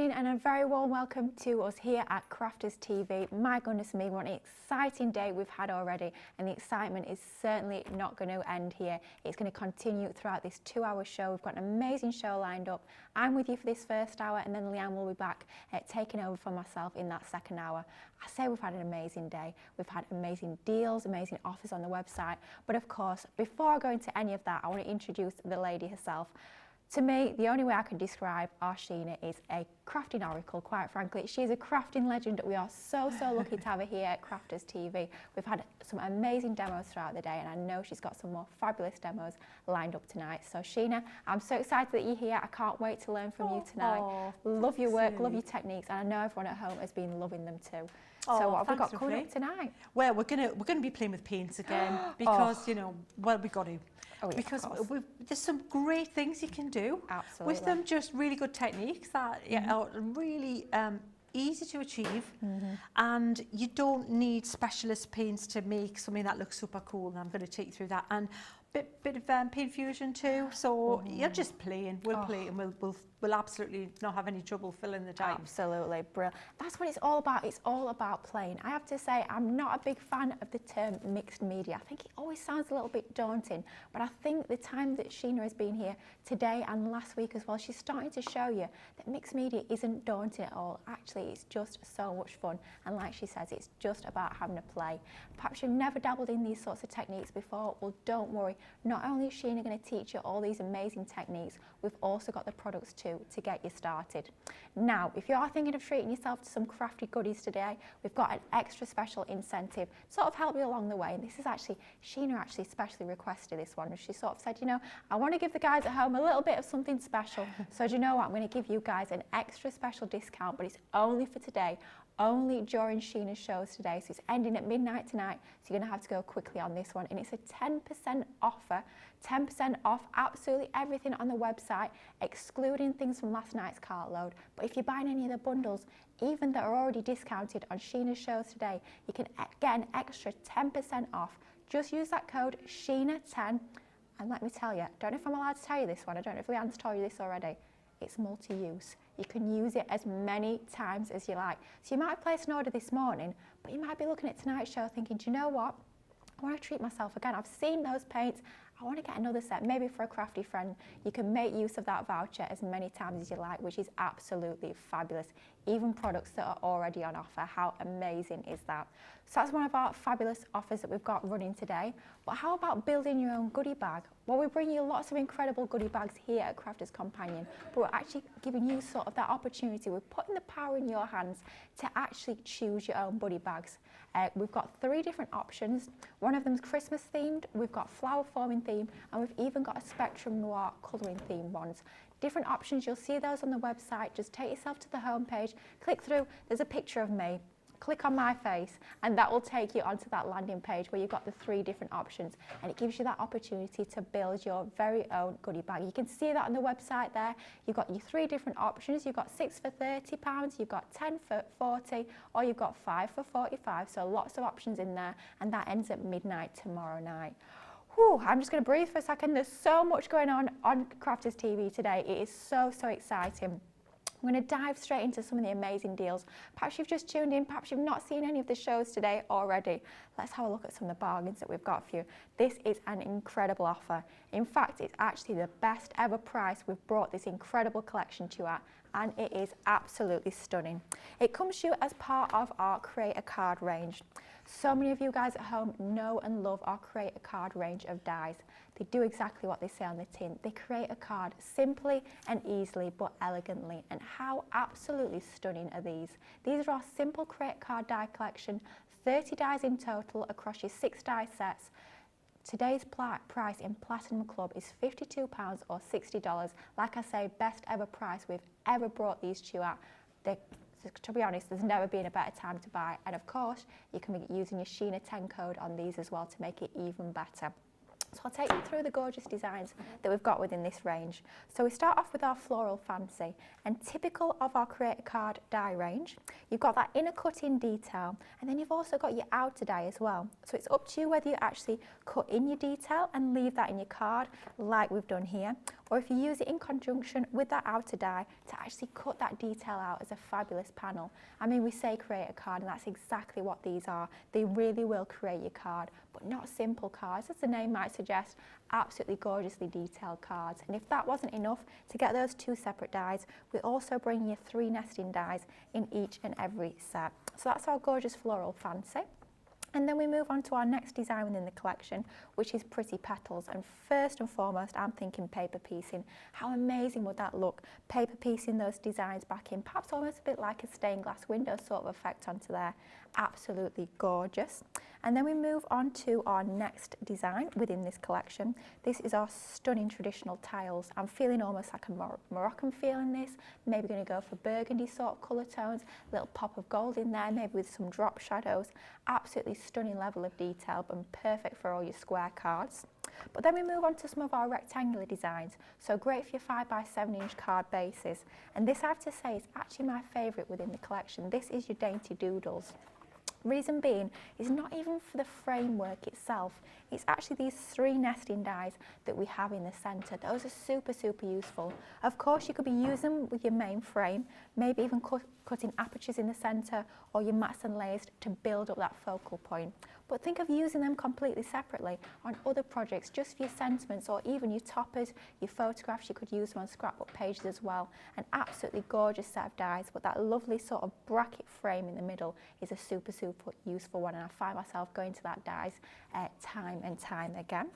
evening and a very warm welcome to us here at Crafters TV. My goodness me, what an exciting day we've had already, and the excitement is certainly not going to end here. It's going to continue throughout this 2-hour show. We've got an amazing show lined up. I'm with you for this first hour, and then Leanne will be back taking over for myself in that second hour. I say we've had an amazing day. We've had amazing deals, amazing offers on the website. But of course, before I go into any of that, I want to introduce the lady herself. To me, the only way I can describe our Sheena is a crafting oracle, quite frankly. She's a crafting legend. We are so lucky to have her here at Crafters TV. We've had some amazing demos throughout the day, and I know she's got some more fabulous demos lined up tonight. So Sheena, I'm so excited that you're here. I can't wait to learn from you tonight. Love your work, love your techniques, and I know everyone at home has been loving them too. So what have we got coming up tonight? Well, we're gonna be playing with paints again because you know, well, we got to. Oh, yeah, because there's some great things you can do with them, just really good techniques that are really easy to achieve, and you don't need specialist paints to make something that looks super cool, and I'm going to take you through that, and bit of paint fusion too, so you're just playing, we'll play, and we'll absolutely not have any trouble filling the time. Absolutely, brilliant. That's what it's all about. It's all about playing. I have to say, I'm not a big fan of the term mixed media. I think it always sounds a little bit daunting, but I think the time that Sheena has been here today and last week as well, she's starting to show you that mixed media isn't daunting at all. Actually, it's just so much fun, and like she says, it's just about having a play. Perhaps you've never dabbled in these sorts of techniques before. Well, don't worry. Not only is Sheena going to teach you all these amazing techniques, we've also got the products too to get you started. Now, if you are thinking of treating yourself to some crafty goodies today, we've got an extra special incentive to sort of help you along the way. And this is actually, Sheena actually specially requested this one. She sort of said, you know, I want to give the guys at home a little bit of something special. So do you know what? I'm going to give you guys an extra special discount, but it's only for today. Only during Sheena's shows today, so it's ending at midnight tonight, so you're going to have to go quickly on this one, and it's a 10% offer, 10% off absolutely everything on the website, excluding things from last night's cart load. But if you're buying any of the bundles, even that are already discounted on Sheena's shows today, you can get an extra 10% off. Just use that code SHEENA10, and let me tell you, I don't know if I'm allowed to tell you this one, I don't know if Leanne's told you this already, it's multi-use. You can use it as many times as you like. So you might have placed an order this morning, but you might be looking at tonight's show thinking, do you know what? I want to treat myself again. I've seen those paints. I want to get another set, maybe for a crafty friend. You can make use of that voucher as many times as you like, which is absolutely fabulous. Even products that are already on offer. How amazing is that? So that's one of our fabulous offers that we've got running today. But how about building your own goodie bag? Well, we bring you lots of incredible goodie bags here at Crafters Companion, but we're actually giving you sort of that opportunity. We're putting the power in your hands to actually choose your own goodie bags. We've got 3 different options. One of them's Christmas themed, we've got flower forming theme, and we've even got a Spectrum Noir colouring theme ones. Different options, you'll see those on the website. Just take yourself to the home page, click through, there's a picture of me. Click on my face, and that will take you onto that landing page where you've got the 3 different options, and it gives you that opportunity to build your very own goodie bag. You can see that on the website there. You've got your 3 different options. You've got 6 for £30, you've got 10 for £40, or you've got 5 for £45. So lots of options in there, and that ends at midnight tomorrow night. Whew, I'm just going to breathe for a second. There's so much going on Crafters TV today. It is so exciting. I'm going to dive straight into some of the amazing deals. Perhaps you've just tuned in, perhaps you've not seen any of the shows today already. Let's have a look at some of the bargains that we've got for you. This is an incredible offer. In fact, it's actually the best ever price we've brought this incredible collection to you at, and it is absolutely stunning. It comes to you as part of our Create a Card range. So many of you guys at home know and love our Create a Card range of dies. They do exactly what they say on the tin. They create a card simply and easily but elegantly. And how absolutely stunning are these? These are our simple Create a Card die collection, 30 dies in total across your 6 die sets. Today's price in Platinum Club is £52 or $60. Like I say, best ever price we've ever brought these to you at. To be honest, there's never been a better time to buy. And of course, you can be using your Sheena 10 code on these as well to make it even better. So I'll take you through the gorgeous designs that we've got within this range. So we start off with our Floral Fancy, and typical of our Create a Card die range, you've got that inner cut-in detail, and then you've also got your outer die as well. So it's up to you whether you actually cut in your detail and leave that in your card like we've done here, or if you use it in conjunction with that outer die to actually cut that detail out as a fabulous panel. I mean, we say create a card, and that's exactly what these are. They really will create your card, but not simple cards, as the name might suggest, absolutely gorgeously detailed cards. And if that wasn't enough, to get those 2 separate dies, we also bring you 3 nesting dies in each and every set. So that's our gorgeous floral fancy. And then we move on to our next design within the collection, which is Pretty Petals. And first and foremost, I'm thinking paper piecing. How amazing would that look? Paper piecing those designs back in, perhaps almost a bit like a stained glass window sort of effect onto there. Absolutely gorgeous. And then we move on to our next design within this collection. This is our stunning traditional tiles. I'm feeling almost like a Moroccan feel in this. Maybe going to go for burgundy sort of colour tones, a little pop of gold in there, maybe with some drop shadows. Absolutely stunning level of detail and perfect for all your square cards. But then we move on to some of our rectangular designs. So great for your 5x7 inch card bases. And this, I have to say, is actually my favourite within the collection. This is your dainty doodles. Reason being is not even for the framework itself, it's actually these 3 nesting dies that we have in the centre. Those are super, super useful. Of course, you could be using them with your main frame, maybe even cutting apertures in the centre or your mats and layers to build up that focal point. But think of using them completely separately on other projects, just for your sentiments or even your toppers, your photographs. You could use them on scrapbook pages as well. An absolutely gorgeous set of dies, but that lovely sort of bracket frame in the middle is a super, super useful one, and I find myself going to that dies time and time again.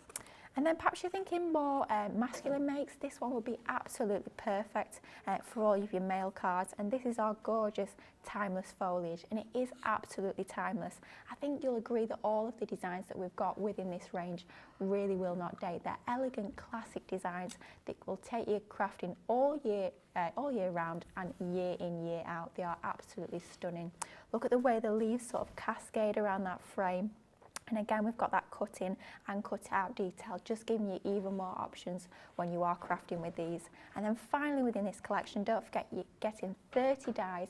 And then perhaps you're thinking more masculine makes. This one would be absolutely perfect for all of your male cards. And this is our gorgeous timeless foliage, and it is absolutely timeless. I think you'll agree that all of the designs that we've got within this range really will not date. They're elegant, classic designs that will take your crafting all year round and year in, year out. They are absolutely stunning. Look at the way the leaves sort of cascade around that frame. And again, we've got that cut in and cut out detail, just giving you even more options when you are crafting with these. And then finally within this collection, don't forget you're getting 30 dies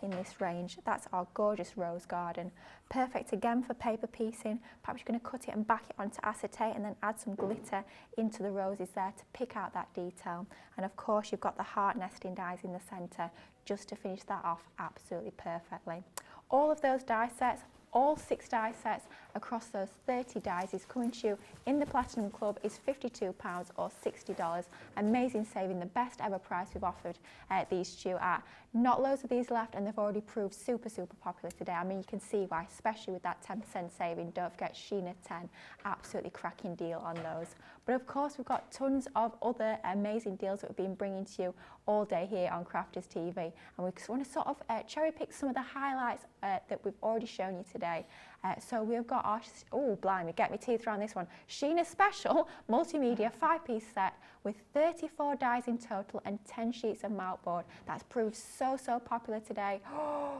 in this range. That's our gorgeous rose garden. Perfect again for paper piecing. Perhaps you're going to cut it and back it onto acetate and then add some glitter into the roses there to pick out that detail. And of course, you've got the heart nesting dies in the centre just to finish that off absolutely perfectly. All of those die sets, all 6 die sets across those 30 dies is coming to you in the Platinum Club is £52 or $60. Amazing saving, the best ever price we've offered these to you at. Not loads of these left, and they've already proved super, super popular today. I mean, you can see why, especially with that 10% saving. Don't forget Sheena 10, absolutely cracking deal on those. But of course, we've got tons of other amazing deals that we've been bringing to you all day here on Crafters TV. And we just want to sort of cherry pick some of the highlights that we've already shown you today. So we've got our, oh blimey, get my teeth around this one, Sheena Special Multimedia 5-piece set with 34 dies in total and 10 sheets of mountboard. That's proved so, so popular today.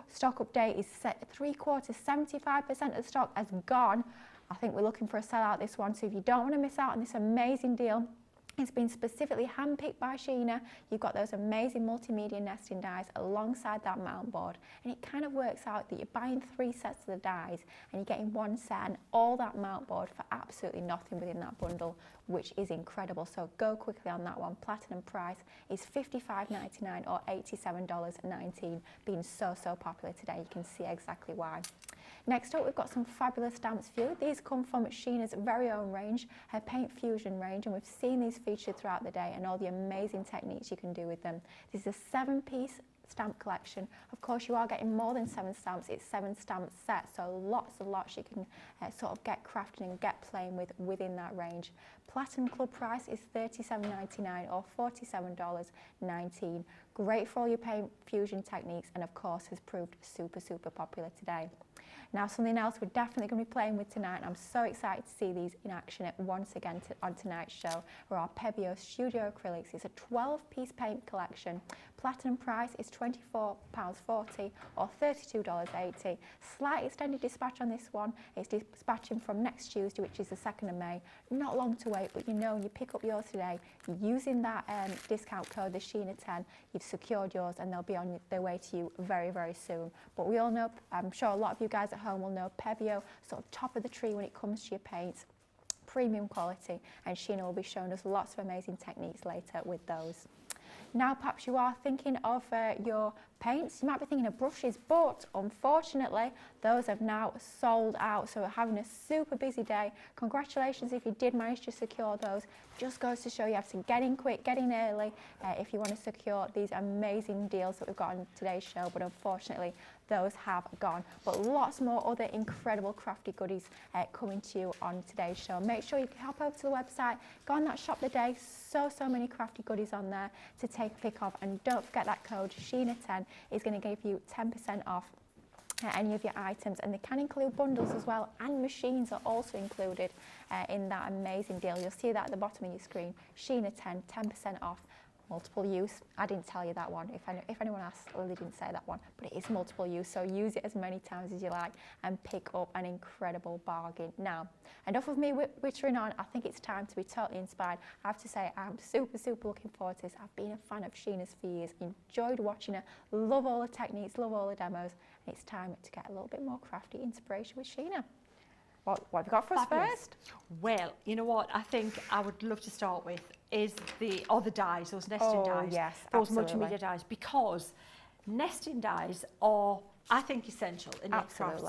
Stock update is set 3/4, 75% of the stock has gone. I think we're looking for a sellout this one, so if you don't want to miss out on this amazing deal, it's been specifically handpicked by Sheena. You've got those amazing multimedia nesting dies alongside that mount board, and it kind of works out that you're buying 3 sets of the dies and you're getting 1 set and all that mount board for absolutely nothing within that bundle, which is incredible. So go quickly on that one. Platinum price is $55.99 or $87.19, being so, so popular today. You can see exactly why. Next up, we've got some fabulous stamps for you. These come from Sheena's very own range, her Paint Fusion range, and we've seen these featured throughout the day and all the amazing techniques you can do with them. This is a 7-piece stamp collection. Of course, you are getting more than 7 stamps. It's 7 stamp set, so lots and lots you can sort of get crafting and get playing with within that range. Platinum Club price is $37.99 or $47.19. Great for all your Paint Fusion techniques, and of course has proved super, super popular today. Now, something else we're definitely going to be playing with tonight, and I'm so excited to see these in action once again on tonight's show, are our Pebeo Studio Acrylics. It's a 12-piece paint collection. Platinum price is £24.40 or $32.80. Slight extended dispatch on this one. It's dispatching from next Tuesday, which is the 2nd of May. Not long to wait, but you know, you pick up yours today, you're using that discount code, the Sheena 10, you've secured yours, and they'll be on their way to you very, very soon. But we all know, I'm sure a lot of you guys at home will know Pebeo, sort of top of the tree when it comes to your paints. premium quality, and Sheena will be showing us lots of amazing techniques later with those. Now perhaps you are thinking of your paints, you might be thinking of brushes, but unfortunately those have now sold out, so we're having a super busy day. Congratulations if you did manage to secure those. Just goes to show you have to get in quick, get in early if you want to secure these amazing deals that we've got on today's show, but unfortunately those have gone. But lots more other incredible crafty goodies coming to you on today's show. Make sure you hop over to the website, go on that shop the day, so many crafty goodies on there to take a pick of, and don't forget that code Sheena10 is going to give you 10% off any of your items, and they can include bundles as well, and machines are also included in that amazing deal. You'll see that at the bottom of your screen. Sheena10, 10% off. Multiple use. I didn't tell you that one. If anyone asked, Lily didn't say that one, but it is multiple use, so use it as many times as you like and pick up an incredible bargain. Now, enough of me wittering on. I think it's time to be totally inspired. I have to say, I'm super looking forward to this. I've been a fan of Sheena's for years, enjoyed watching her, love all the techniques, love all the demos, and it's time to get a little bit more crafty inspiration with Sheena. What have you got for us first? Well, you know what I think I would love to start with is the dies, those nesting dies, yes, those absolutely. multimedia dies, because nesting dies are, I think, essential in a craft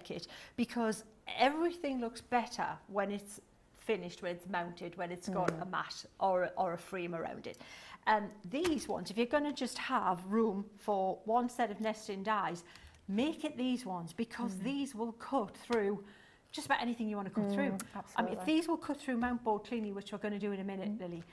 kit, because everything looks better when it's finished, when it's mounted, when it's got a mat or a frame around it. And these ones, if you're going to just have room for one set of nesting dies, make it these ones, because these will cut through just about anything you want to cut through. Absolutely. I mean, these will cut through mount board cleanly, which we're going to do in a minute, Lily.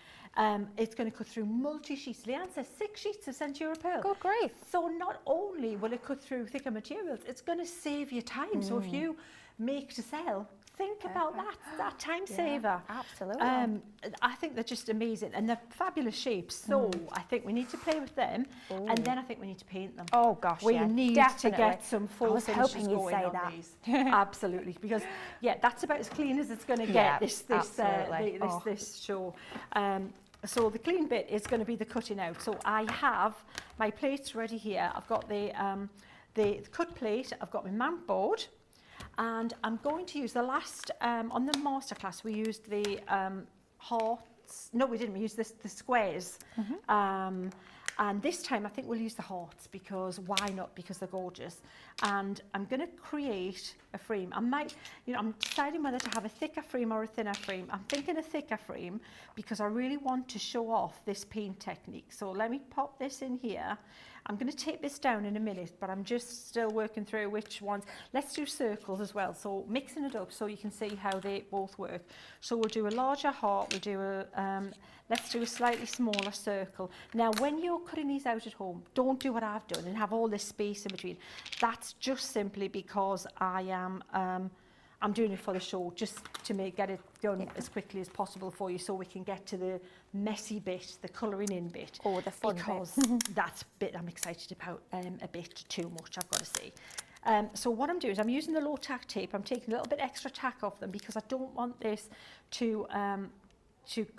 It's going to cut through multi-sheets. Leanne says 6 sheets of Centura Pearl. Good grief. So not only will it cut through thicker materials, it's going to save you time. So if you make to sell, think about that time saver. Absolutely. I think they're just amazing, and they're fabulous shapes. So I think we need to play with them, and then I think we need to paint them. Oh gosh, we need definitely. to get some full finishes going on these. Absolutely, because that's about as clean as it's going to get. This show. So the clean bit is going to be the cutting out. So I have my plates ready here. I've got the cut plate. I've got my mount board. And I'm going to use the last, on the masterclass, we used the hearts. No, we didn't. We used the squares. And this time I think we'll use the hearts, because why not? Because they're gorgeous. And I'm going to create a frame. I'm deciding whether to have a thicker frame or a thinner frame. I'm thinking a thicker frame because I really want to show off this paint technique. So let me pop this in here. I'm going to take this down in a minute, but I'm just still working through which ones. Let's do circles as well. So mixing it up so you can see how they both work. So we'll do a larger heart, we'll do let's do a slightly smaller circle. Now, when you're cutting these out at home, don't do what I've done and have all this space in between. That's just simply because I'm doing it for the show, just to get it done as quickly as possible for you, so we can get to the messy bit, the colouring in bit. Oh, the fun because bit. That's bit I'm excited about a bit too much, I've got to say. So what I'm doing is I'm using the low tack tape. I'm taking a little bit extra tack off them, because I don't want this to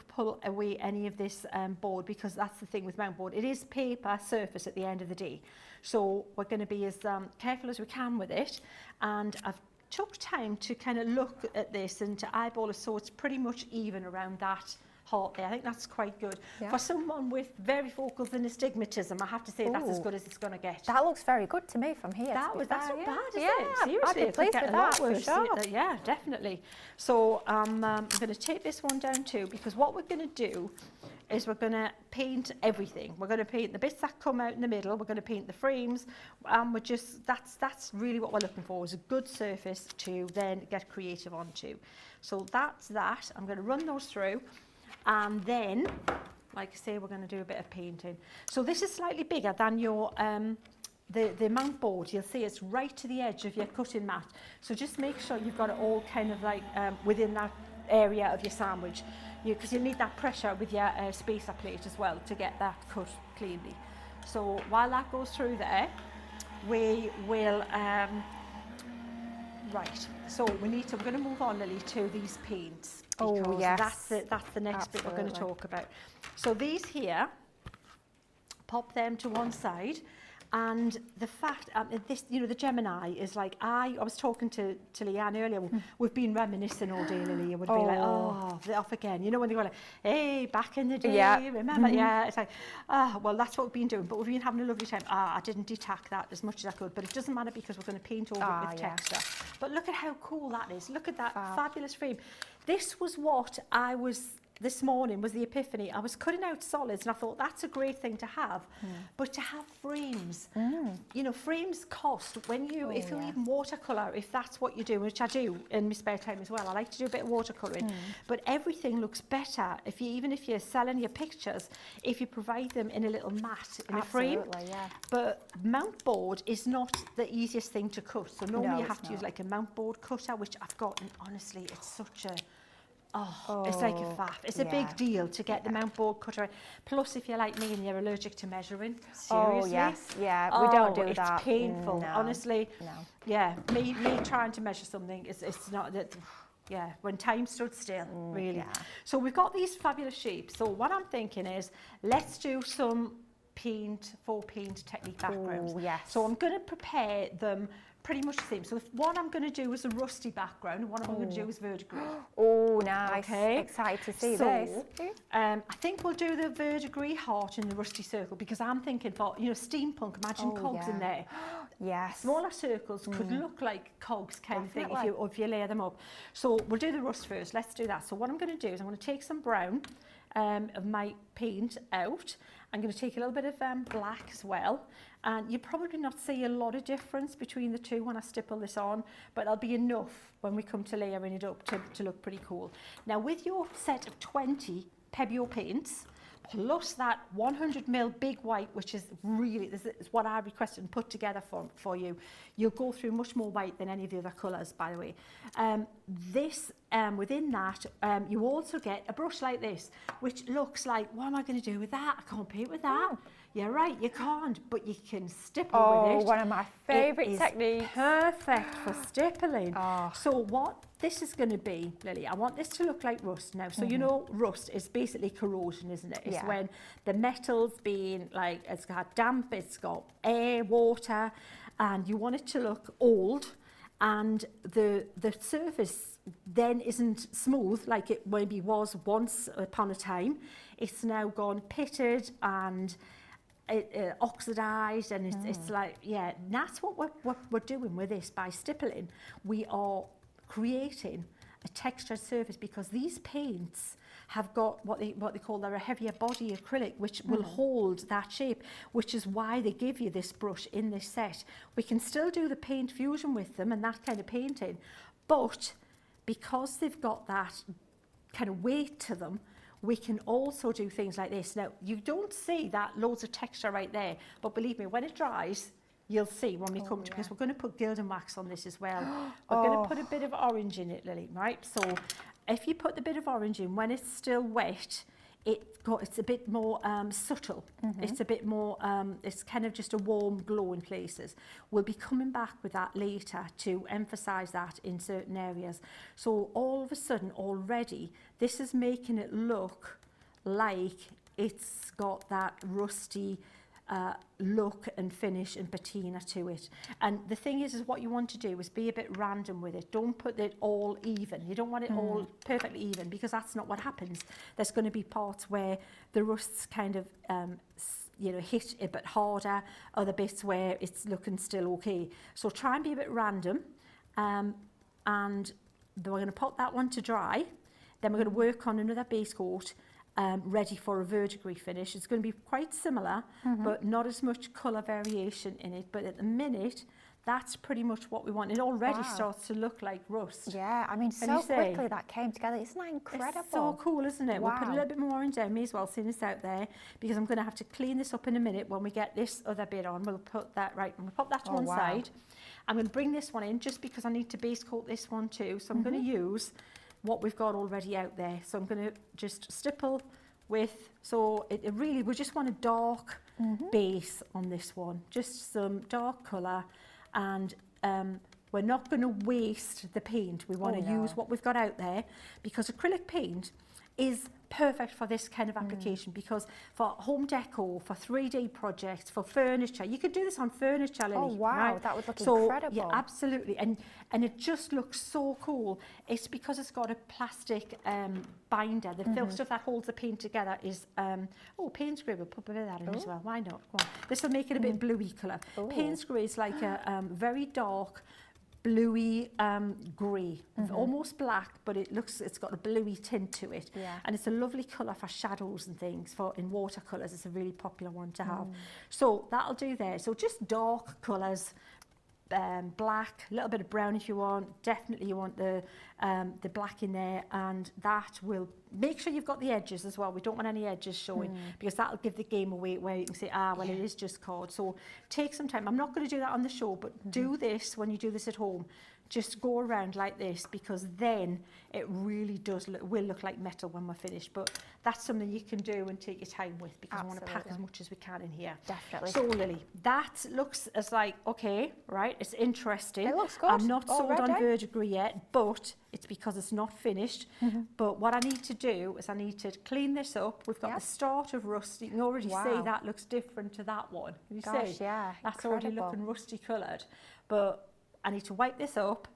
pull away any of this board, because that's the thing with mount board. It is paper surface at the end of the day. So we're going to be as careful as we can with it. And I've took time to kind of look at this and to eyeball it, so it's pretty much even around that heart there. I think that's quite good. For someone with varifocals and astigmatism, I have to say that's as good as it's going to get. That looks very good to me from here. That's not bad, is it? Seriously, I'd be pleased with that, for sure. Yeah, definitely. So I'm going to take this one down too, because what we're going to do is we're going to paint everything. We're going to paint the bits that come out in the middle. We're going to paint the frames. That's really what we're looking for, is a good surface to then get creative onto. So that's that. I'm going to run those through, and then, like I say, we're going to do a bit of painting. So this is slightly bigger than your the mount board. You'll see it's right to the edge of your cutting mat. So just make sure you've got it all kind of like within that area of your sandwich, because you need that pressure with your spacer plate as well to get that cut cleanly. So while that goes through there, we will right. So we're going to move on, Lily, to these paints, because that's the next bit we're going to talk about. So these here, pop them to one side, And the fact, this, you know, the Gemini is like, I was talking to Leanne earlier, we've been reminiscing all day, Lily, and we'd be like, oh, they're off again. You know, when they go like, hey, back in the day, remember? Yeah, it's like, well, that's what we've been doing, but we've been having a lovely time. I didn't detack that as much as I could, but it doesn't matter because we're going to paint over it with texture. But look at how cool that is. Look at that fabulous frame. This was what I was... This morning was the epiphany. I was cutting out solids and I thought that's a great thing to have, but to have frames, you know, frames cost when you, if you're even watercolour, if that's what you do, which I do in my spare time as well. I like to do a bit of watercolouring, but everything looks better if you, even if you're selling your pictures, if you provide them in a little mat in a frame. But mount board is not the easiest thing to cut. So normally you have to use like a mount board cutter, which I've got, and honestly, it's such a, it's like a faff. It's a big deal to get the mount board cutter. Plus, if you're like me and you're allergic to measuring, seriously. We don't do that. It's painful, honestly. Yeah, me trying to measure something, it's not that. Yeah, when time stood still, really. So we've got these fabulous shapes. So what I'm thinking is, let's do some faux paint technique backgrounds. So I'm going to prepare them pretty much the same. So one I'm going to do is a rusty background, and one I'm going to do is Verdigris. Oh, nice. Okay. Excited to see this. I think we'll do the Verdigris heart in the rusty circle, because I'm thinking for, you know, steampunk, imagine cogs in there. Smaller circles could look like cogs kind of thing if you layer them up. So we'll do the rust first. Let's do that. So what I'm going to do is I'm going to take some brown of my paint out. I'm going to take a little bit of black as well, and you'll probably not see a lot of difference between the two when I stipple this on, but there'll be enough when we come to layering it up to look pretty cool. Now with your set of 20 Pebeo paints, plus that 100ml big white, which is really, this is what I requested and put together for you. You'll go through much more white than any of the other colours, by the way. Within that, you also get a brush like this, which looks like, what am I going to do with that? I can't paint with that. You're right, you can't, but you can stipple with it. One of my favourite techniques. Perfect for stippling. So what this is going to be, Lily, I want this to look like rust now. So you know, rust is basically corrosion, isn't it? It's when the metal's been like, it's got damp, it's got air, water, and you want it to look old, and the surface then isn't smooth like it maybe was once upon a time. It's now gone pitted and oxidized, and it's like, yeah, that's what we're doing with this. By stippling, we are creating a textured surface, because these paints have got what they call a heavier body acrylic, which will hold that shape, which is why they give you this brush in this set. We can still do the paint fusion with them and that kind of painting, but because they've got that kind of weight to them, we can also do things like this. Now, you don't see that loads of texture right there, but believe me, when it dries, you'll see when we come to, because we're going to put gilding wax on this as well. We're going to put a bit of orange in it, Lily, right? So if you put the bit of orange in, when it's still wet, it's a bit more subtle. It's a bit more, it's kind of just a warm glow in places. We'll be coming back with that later to emphasize that in certain areas. So all of a sudden already, this is making it look like it's got that rusty look and finish and patina to it. And the thing is what you want to do is be a bit random with it. Don't put it all even. You don't want it all perfectly even, because that's not what happens. There's going to be parts where the rust's kind of you know, hit a bit harder, other bits where it's looking still okay. So try and be a bit random, and then we're going to put that one to dry. Then we're going to work on another base coat, ready for a verdigris finish. It's going to be quite similar, but not as much colour variation in it. But at the minute, that's pretty much what we want. It already starts to look like rust. Yeah, I mean, so quickly that came together. Isn't that incredible? It's so cool, isn't it? We'll put a little bit more orange on me as well, seeing this out there, because I'm going to have to clean this up in a minute when we get this other bit on. We'll put that, right, and we'll pop that to one side. I'm going to bring this one in just because I need to base coat this one too. So I'm going to use what we've got already out there. So I'm going to just stipple with, so it really, we just want a dark base on this one, just some dark colour, and we're not going to waste the paint. We want to use what we've got out there, because acrylic paint is perfect for this kind of application because for home decor, for 3D projects, for furniture, you could do this on furniture, Lily. Oh wow, right? that would look So, incredible. yeah, absolutely, and it just looks so cool. It's because it's got a plastic binder. The stuff that holds the paint together is Payne's grey. We'll put a bit of that in as well. Why not? Go on. This will make it a bit bluey colour. Payne's grey is like a very dark bluey grey, almost black, but it's got a bluey tint to it, and it's a lovely colour for shadows and things. In watercolours, it's a really popular one to have. So that'll do there. So just dark colours, black, a little bit of brown if you want. Definitely you want the black in there, and that will make sure you've got the edges as well. We don't want any edges showing because that'll give the game away where you can say, well, it is just card. So take some time. I'm not going to do that on the show, but do this when you do this at home. Just go around like this, because then it really will look like metal when we're finished. But that's something you can do and take your time with, because I want to pack as much as we can in here. Definitely. So Lily, that looks as like, okay, right, it's interesting. It looks good. I'm not sold already. on Verdigris yet, but it's because it's not finished. But what I need to do is I need to clean this up. We've got the start of rust. You can already see that looks different to that one. You see? Yeah, that's already looking rusty coloured. But I need to wipe this up,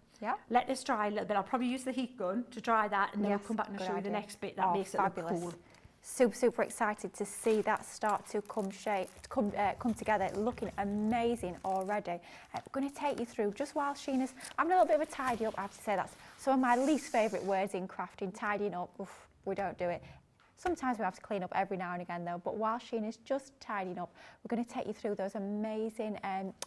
let this dry a little bit. I'll probably use the heat gun to dry that, and then we'll come back and show you the next bit that makes fabulous. it look cool. Super excited to see that start to come together, looking amazing already. We're going to take you through, just while Sheena's having a little bit of a tidy up. I have to say that's some of my least favourite words in crafting, tidying up. Oof, we don't do it. Sometimes we have to clean up every now and again though, but while Sheena's just tidying up, we're going to take you through those amazing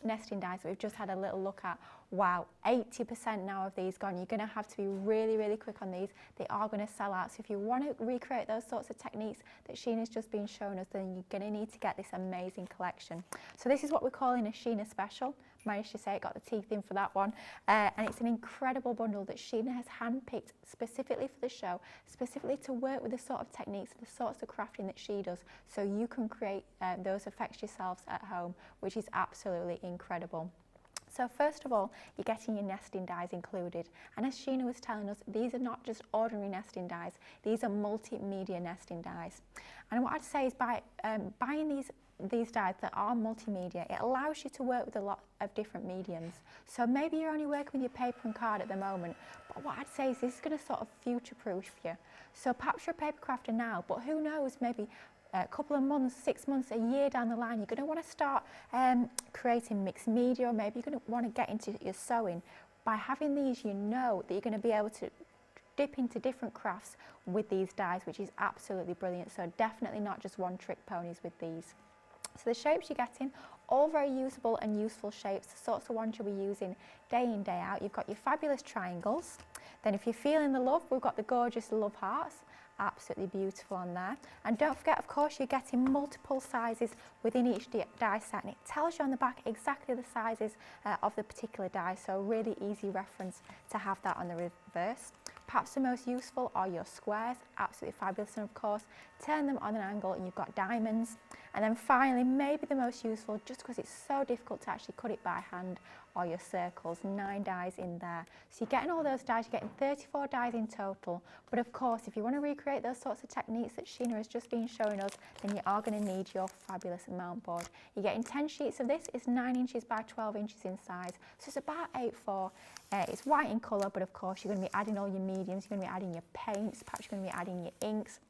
nesting dies that we've just had a little look at. Wow, 80% now of these gone. You're going to have to be really, really quick on these. They are going to sell out. So if you want to recreate those sorts of techniques that Sheena's just been showing us, then you're going to need to get this amazing collection. So this is what we're calling a Sheena special. Managed to say it, got the teeth in for that one, and it's an incredible bundle that Sheena has handpicked specifically for the show, specifically to work with the sort of techniques, the sorts of crafting that she does, so you can create those effects yourselves at home, which is absolutely incredible. So first of all, you're getting your nesting dies included, and as Sheena was telling us, these are not just ordinary nesting dies, these are multimedia nesting dies. And what I'd say is by buying these dies that are multimedia, it allows you to work with a lot of different mediums. So maybe you're only working with your paper and card at the moment, but what I'd say is this is going to sort of future-proof you. So perhaps you're a paper crafter now, but who knows, maybe a couple of months, 6 months, a year down the line, you're going to want to start creating mixed media, or maybe you're going to want to get into your sewing. By having these, you know that you're going to be able to dip into different crafts with these dies, which is absolutely brilliant. So definitely not just one-trick ponies with these. So the shapes you're getting, all very usable and useful shapes, the sorts of ones you'll be using day in, day out. You've got your fabulous triangles. Then if you're feeling the love, we've got the gorgeous love hearts. Absolutely beautiful on there. And don't forget, of course, you're getting multiple sizes within each die set, and it tells you on the back exactly the sizes of the particular die, so really easy reference to have that on the reverse. Perhaps the most useful are your squares, absolutely fabulous, and of course turn them on an angle and you've got diamonds. And then finally, maybe the most useful, just because it's so difficult to actually cut it by hand, are your circles, 9 dies in there. So you're getting all those dies, you're getting 34 dies in total. But of course, if you want to recreate those sorts of techniques that Sheena has just been showing us, then you are going to need your fabulous mount board. You're getting 10 sheets of this. It's 9 inches by 12 inches in size, so it's about 8'4". It's white in colour, but of course you're going to be adding all your mediums, you're going to be adding your paints, perhaps you're going to be adding your inks.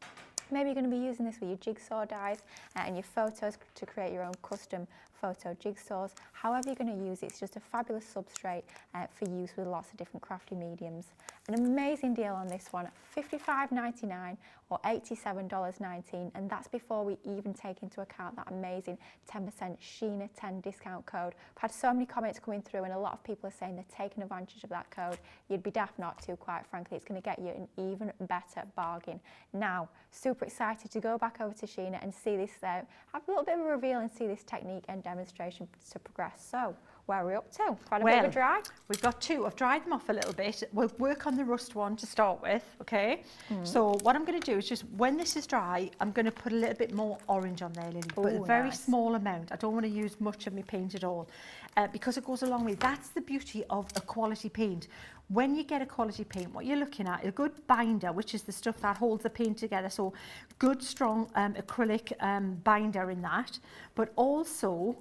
Maybe you're going to be using this with your jigsaw dies and your photos to create your own custom photo jigsaws. However you're going to use it, it's just a fabulous substrate for use with lots of different crafty mediums. An amazing deal on this one, $55.99 or $87.19, and that's before we even take into account that amazing 10% Sheena 10 discount code. I've had so many comments coming through, and a lot of people are saying they're taking advantage of that code. You'd be daft not to, quite frankly. It's going to get you an even better bargain. Now, super excited to go back over to Sheena and see this, have a little bit of a reveal and see this technique and demonstration to progress. So where are we up to? We've had a bit of a dry. We've got 2. I've dried them off a little bit. We'll work on the rust one to start with, okay? So what I'm going to do is just, when this is dry, I'm going to put a little bit more orange on there, Lily, but a very small amount. I don't want to use much of my paint at all because it goes a long way. That's the beauty of a quality paint. When you get a quality paint, what you're looking at is a good binder, which is the stuff that holds the paint together. So good, strong acrylic binder in that, but also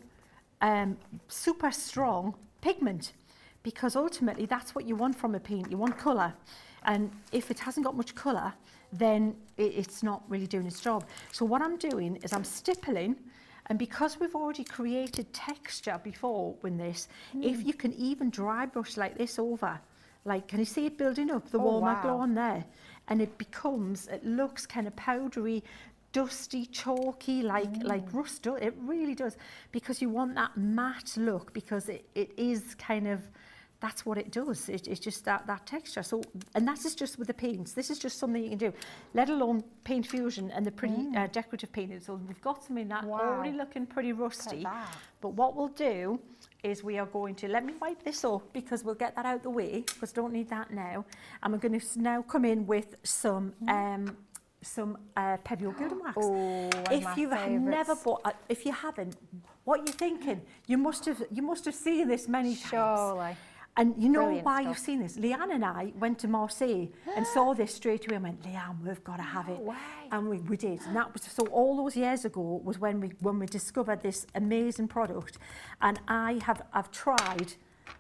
super strong pigment, because ultimately that's what you want from a paint. You want colour, and if it hasn't got much colour, then it's not really doing its job. So what I'm doing is I'm stippling, and because we've already created texture before with this, if you can even dry brush like this over, like, can you see it building up, the walnut glow on there? And it looks kind of powdery, dusty, chalky, like rust. It really does, because you want that matte look, because it is kind of, that's what it does. It's just that texture. So, and that is just with the paints. This is just something you can do, let alone Paint Fusion and the pretty decorative painting. So we've got something that already looking pretty rusty. But what we'll do is we are going to, let me wipe this off because we'll get that out the way, because don't need that now. And we're going to now come in with some Pebble Gilded Wax. If you have never bought, if you haven't, what are you thinking? You must have seen this many times. Surely. And you know why you've seen this? Leanne and I went to Marseille and saw this straight away and went, Leanne, we've got to have it. And we did. And that was, so all those years ago was when we discovered this amazing product. And I've tried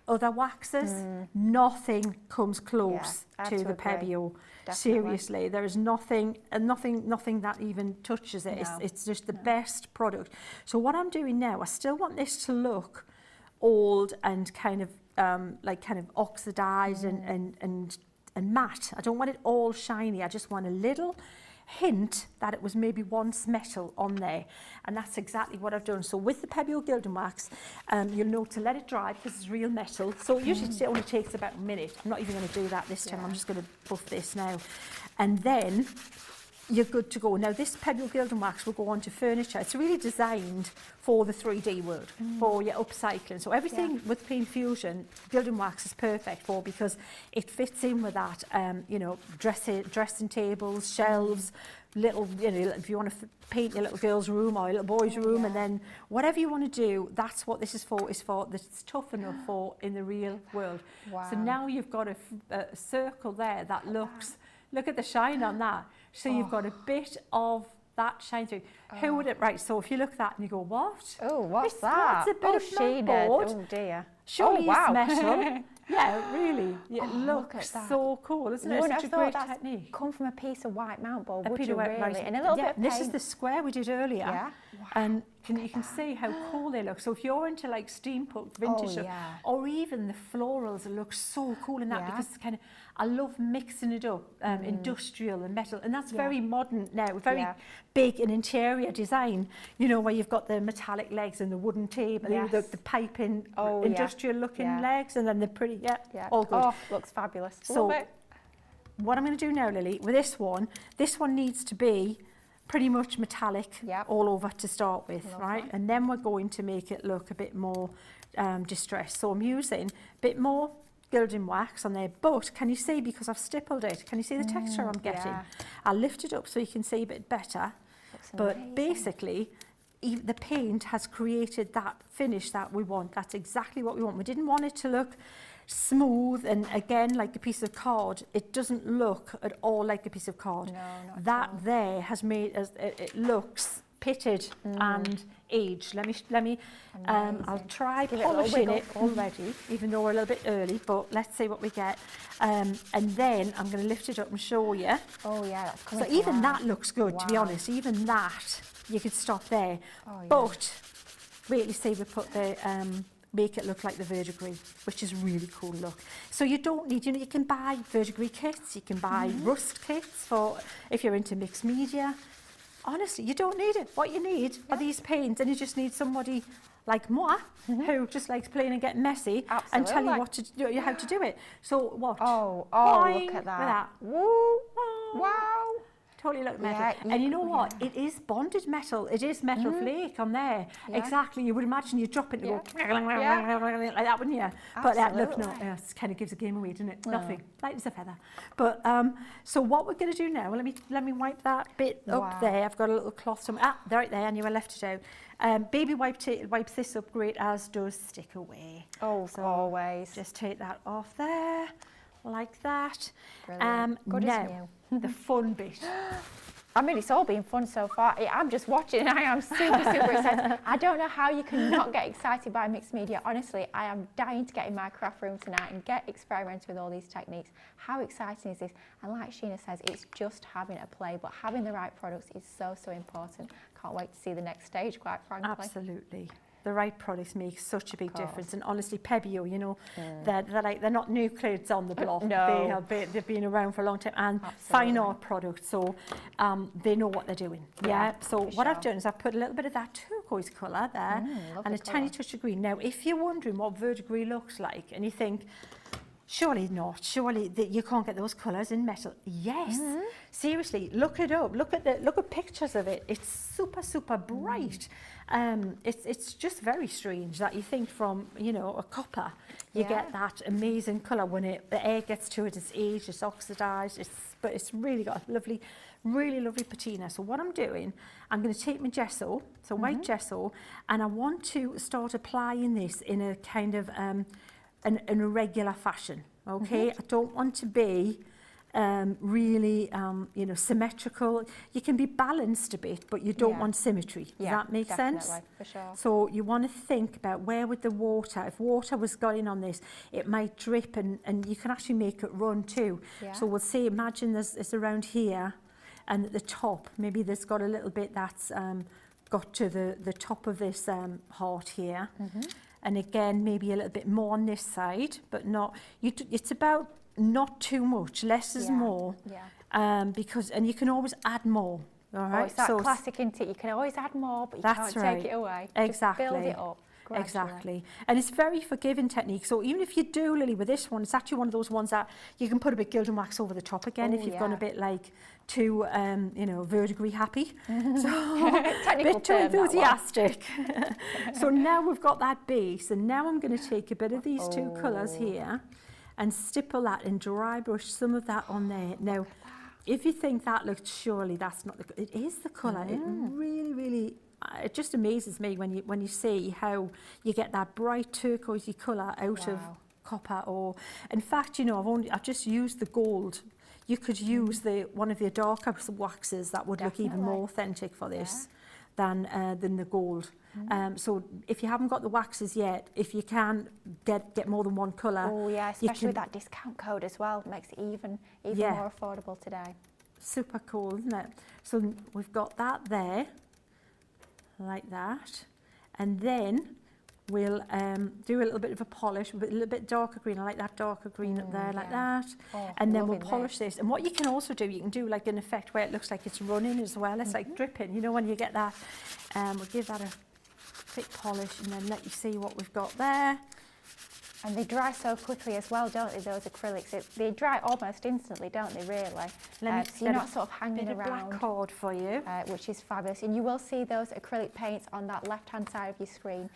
other waxes. Nothing comes close to the Pebble. Seriously, there is nothing that even touches it. It's just the best product. So what I'm doing now, I still want this to look old and kind of oxidized and matte. I don't want it all shiny. I just want a little hint that it was maybe once metal on there, and that's exactly what I've done. So with the Pebble Gilded Wax, you'll know to let it dry because it's real metal. So usually it only takes about a minute. I'm not even going to do that this time. I'm just going to buff this now, and then you're good to go. Now this Pebble Gilded Wax will go onto furniture. It's really designed for the 3D world, for your upcycling. So everything with Paint Fusion, Gilded Wax is perfect for, because it fits in with that, dressing tables, shelves, little, if you want to paint your little girl's room or your little boy's room, and then whatever you want to do, that's what this is for, it's tough enough for in the real world. So now you've got a circle there that looks, look at the shine on that. So you've got a bit of that shine through. Who would it, right, so if you look at that and you go, what? Oh, what's that? That's a bit of Sheena. board. Oh dear. Surely it's metal. Yeah, really. It looks so cool, isn't it? It's such a great technique. Come from a piece of white mount board, A would piece you of white really? rice. And a little bit of paint. This is the square we did earlier. Yeah. And you can see how cool they look. So if you're into like steampunk, vintage stuff, or even the florals, look so cool in that, because it's kind of, I love mixing it up, industrial and metal, and that's very modern now, very big in interior design, where you've got the metallic legs and the wooden table, the piping, industrial looking legs, and then the pretty, all good. Oh, looks fabulous. So what I'm going to do now, Lily, with this one needs to be pretty much metallic all over to start with, right? And then we're going to make it look a bit more distressed. So I'm using a bit more gilding wax on there, but can you see, because I've stippled it, can you see the texture I'm getting? I'll lift it up so you can see a bit better. But basically, the paint has created that finish that we want. That's exactly what we want. We didn't want it to look smooth and again like a piece of card. It doesn't look at all like a piece of card. No, that there has made us, it looks pitted and aged. Let me I'll try polishing it already, even though we're a little bit early, but let's see what we get. And then I'm going to lift it up and show you. Oh yeah, that's coming. So even that looks good, to be honest. Even that, you could stop there. But wait till you see we put the make it look like the Verdigris, which is really cool look. So you don't need, you can buy Verdigris kits, you can buy rust kits for if you're into mixed media. Honestly, you don't need it. What you need are these paints, and you just need somebody like moi, who just likes playing and getting messy and tell you what to do, how to do it. So watch. Oh, Boing, look at with that. Woo, wow. totally look metal. Yeah, And you know what? It is bonded metal. It is metal flake on there. Yeah. Exactly. You would imagine you drop it and go like that, wouldn't you? Absolutely. But look, no, it kind of gives a game away, doesn't it? Nothing. Light as a feather. But so what we're going to do now, let me wipe that bit up there. I've got a little cloth somewhere. Right there, and you left it out. Baby wipes this up great, as does stick away. Oh, so always. Just take that off there, like that. Good now, as new. the fun bit. I mean, it's all been fun so far. I'm just watching and I am super, super excited. I don't know how you can not get excited by mixed media. Honestly, I am dying to get in my craft room tonight and get experimenting with all these techniques. How exciting is this? And like Sheena says, it's just having a play, but having the right products is so, so important. Can't wait to see the next stage, quite frankly. Absolutely. The right products make such a big difference, and honestly, Pebio, you know, they're not new kids on the block. No. They've been around for a long time, and Absolutely. fine art products, so they know what they're doing. Yeah. So what I've done is I've put a little bit of that turquoise colour there, and a tiny touch of green. Now, if you're wondering what Verdigris looks like, and you think, surely not, surely you can't get those colours in metal. Yes, seriously, look it up. Look at pictures of it. It's super, super bright. It's just very strange that you think from, you know, a copper, you get that amazing colour when the air gets to it, it's aged, it's oxidised, but it's really got a lovely, really lovely patina. So what I'm doing, I'm going to take my gesso, so white gesso, and I want to start applying this in a kind of an irregular fashion, okay? I don't want to be really, you know, symmetrical. You can be balanced a bit, but you don't want symmetry. Does that make sense? For sure. So you want to think about where would the water, if water was going on this, it might drip, and you can actually make it run too. So we'll say, imagine it's around here, and at the top, maybe there's got a little bit that's got to the top of this heart here. And again, maybe a little bit more on this side, but not, it's about not too much, less is more, because, and you can always add more, all right? Oh, it's that classic, isn't it? You can always add more, but you can't take it away. Exactly. Just build it up. Gradually. Exactly. And it's very forgiving technique. So even if you do, Lily, with this one, it's actually one of those ones that you can put a bit gilding wax over the top again if you've gone a bit like too, you know, Verdigris happy. So a bit too enthusiastic. So now we've got that base, and now I'm going to take a bit of these two colours here and stipple that and dry brush some of that on there. Now, if you think that looks, surely that's not the, it is the colour. It really, really, it just amazes me when you see how you get that bright turquoisey colour out of copper. Or, in fact, you know, I've just used the gold. You could use one of the darker waxes that would look even more authentic for this than the gold. So if you haven't got the waxes yet, if you can get more than one colour. Oh yeah, especially with that discount code as well, it makes it even more affordable today. Super cool, isn't it? So we've got that there, like that, and then we'll do a little bit of a polish, a little bit darker green. I like that darker green up there, like that. And then we'll polish this. And what you can also do, you can do like an effect where it looks like it's running as well. It's like dripping, you know, when you get that. We'll give that a quick polish and then let you see what we've got there. And they dry so quickly as well, don't they, those acrylics? They dry almost instantly, don't they, really? So you're not sort of hanging around. Black cord for you. Which is fabulous. And you will see those acrylic paints on that left-hand side of your screen.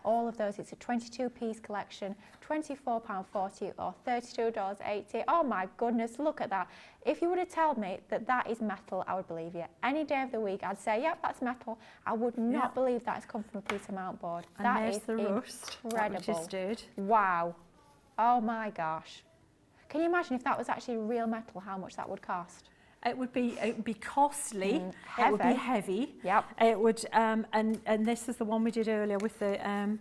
All of those, it's a 22-piece collection, £24.40 or $32.80. Oh my goodness, look at that. If you would have told me that that is metal, I would believe you. Any day of the week, I'd say, yep, that's metal. I would not believe that has come from a piece of mount board. And that there's is the rust incredible. that we just did. Wow. Oh my gosh. Can you imagine if that was actually real metal, how much that would cost? It would be costly. It would be heavy. Yep. It would, and this is the one we did earlier with the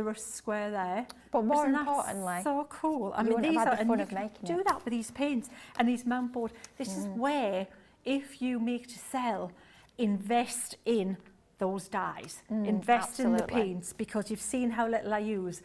rust square there. But more importantly, so cool. I mean, these are, and you can do that with these paints and these mount board. This is where, if you make to sell, invest in those dyes, invest in the paints, because you've seen how little I use.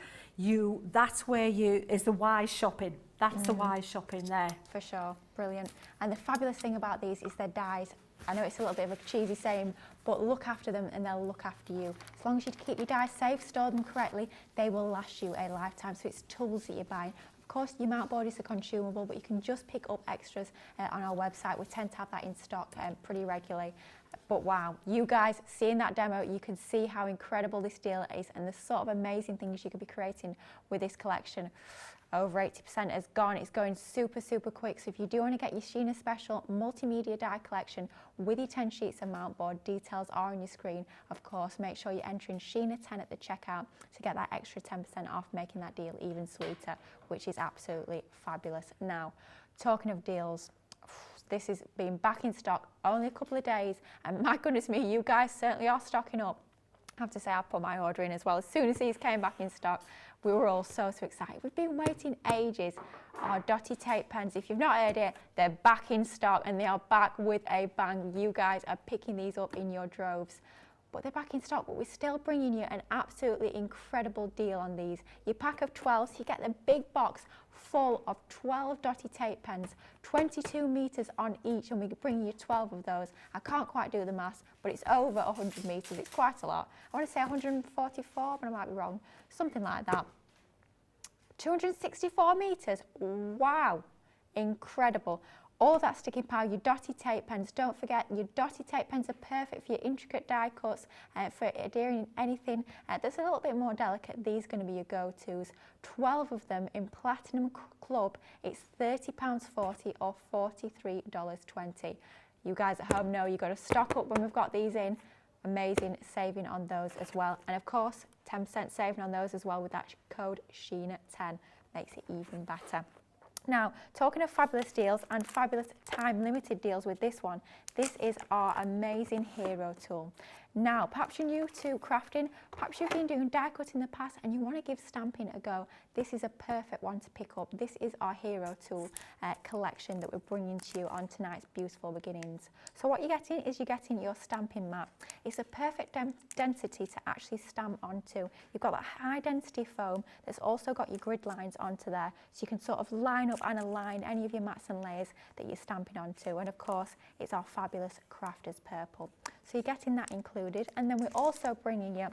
That's where is the wise shopping. That's the wise shopping there. For sure, brilliant. And the fabulous thing about these is their dyes. I know it's a little bit of a cheesy saying, but look after them and they'll look after you. As long as you keep your dyes safe, store them correctly, they will last you a lifetime. So it's tools that you're buying. Of course, your mount board is a consumable, but you can just pick up extras on our website. We tend to have that in stock pretty regularly. But wow, you guys seeing that demo, you can see how incredible this deal is and the sort of amazing things you could be creating with this collection. Over 80% has gone. It's going super, super quick. So if you do want to get your Sheena Special Multimedia Die Collection with your 10 sheets of mount board, details are on your screen. Of course, make sure you're entering Sheena 10 at the checkout to get that extra 10% off, making that deal even sweeter, which is absolutely fabulous. Now, talking of deals, this has been back in stock only a couple of days, and my goodness me, you guys certainly are stocking up. I have to say I put my order in as well. As soon as these came back in stock, we were all so excited. We've been waiting ages. Our dotty tape pens, if you've not heard it, they're back in stock and they are back with a bang. You guys are picking these up in your droves. But they're back in stock, but we're still bringing you an absolutely incredible deal on these. Your pack of 12, so you get the big box full of 12 dotty tape pens, 22 meters on each, and we bring you 12 of those. I can't quite do the maths, but it's over 100 meters. It's quite a lot. I want to say 144, but I might be wrong. Something like that. 264 meters. Wow, incredible. All that sticking power, your dotty tape pens. Don't forget, your dotty tape pens are perfect for your intricate die cuts, for adhering anything that's a little bit more delicate. These are going to be your go-tos. 12 of them in Platinum Club. It's £30.40 or $43.20. You guys at home know you've got to stock up when we've got these in. Amazing saving on those as well. And of course, 10% saving on those as well with that code Sheena10. Makes it even better. Now, talking of fabulous deals and fabulous time-limited deals with this one, this is our amazing hero tool. Now, perhaps you're new to crafting, perhaps you've been doing die cut in the past and you want to give stamping a go. This is a perfect one to pick up. This is our hero tool collection that we're bringing to you on tonight's Beautiful Beginnings. So what you're getting is you're getting your stamping mat. It's a perfect density to actually stamp onto. You've got that high density foam that's also got your grid lines onto there, so you can sort of line up and align any of your mats and layers that you're stamping onto. And of course, it's our fabulous Crafter's Purple. So you're getting that included, and then we're also bringing you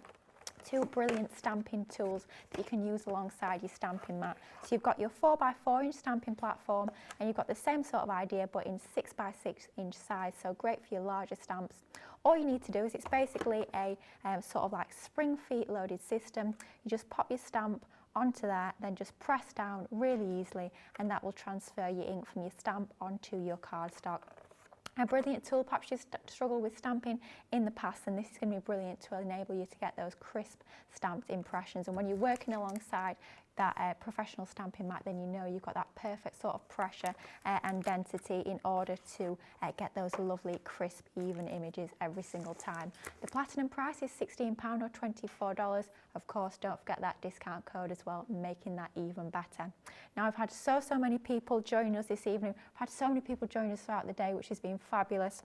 2 brilliant stamping tools that you can use alongside your stamping mat. So you've got your 4x4 inch stamping platform, and you've got the same sort of idea but in 6x6 inch size, so great for your larger stamps. All you need to do is it's basically a sort of like spring feet loaded system. You just pop your stamp onto there, then just press down really easily, and that will transfer your ink from your stamp onto your cardstock. A brilliant tool. Perhaps you've struggled with stamping in the past, and this is going to be brilliant to enable you to get those crisp stamped impressions. And when you're working alongside that professional stamping mat, then you know you've got that perfect sort of pressure and density in order to get those lovely crisp even images every single time. The platinum price is £16 or $24. Of course, don't forget that discount code as well, making that even better. Now, I've had so many people join us this evening. I've had so many people join us throughout the day, which has been fabulous.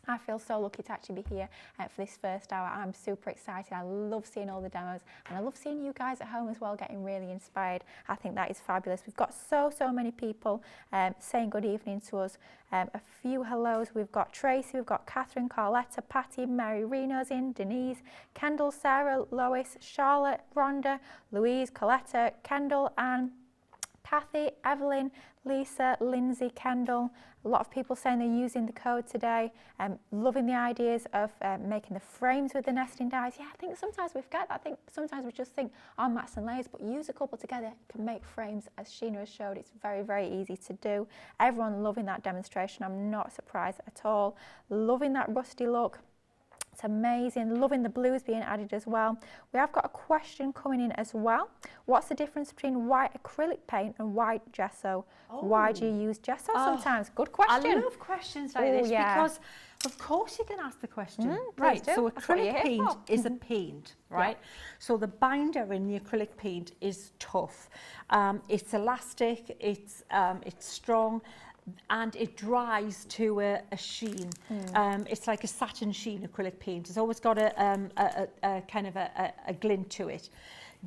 I feel so lucky to actually be here for this first hour. I'm super excited. I love seeing all the demos, and I love seeing you guys at home as well getting really inspired. I think that is fabulous. We've got so many people saying good evening to us. A few hellos. We've got Tracy, we've got Catherine, Carletta, Patty, Mary Reno's in, Denise, Kendall, Sarah, Lois, Charlotte, Rhonda, Louise, Coletta, Kendall, Anne, Kathy, Evelyn, Lisa, Lindsay, Kendall. A lot of people saying they're using the code today. Loving the ideas of making the frames with the nesting dies. Yeah, I think sometimes we forget that. I think sometimes we just think on mats and layers, but use a couple together can make frames, as Sheena has showed. It's very easy to do. Everyone loving that demonstration. I'm not surprised at all. Loving that rusty look. It's amazing. Loving the blues being added as well. We have got a question coming in as well. What's the difference between white acrylic paint and white gesso? Oh. Why do you use gesso sometimes? Good question. I love questions like this because, of course, you can ask the question. Right, so acrylic paint is a paint, right? Yeah. So the binder in the acrylic paint is tough. It's elastic, it's strong, and it dries to a sheen. It's like a satin sheen acrylic paint. It's always got a kind of a glint to it.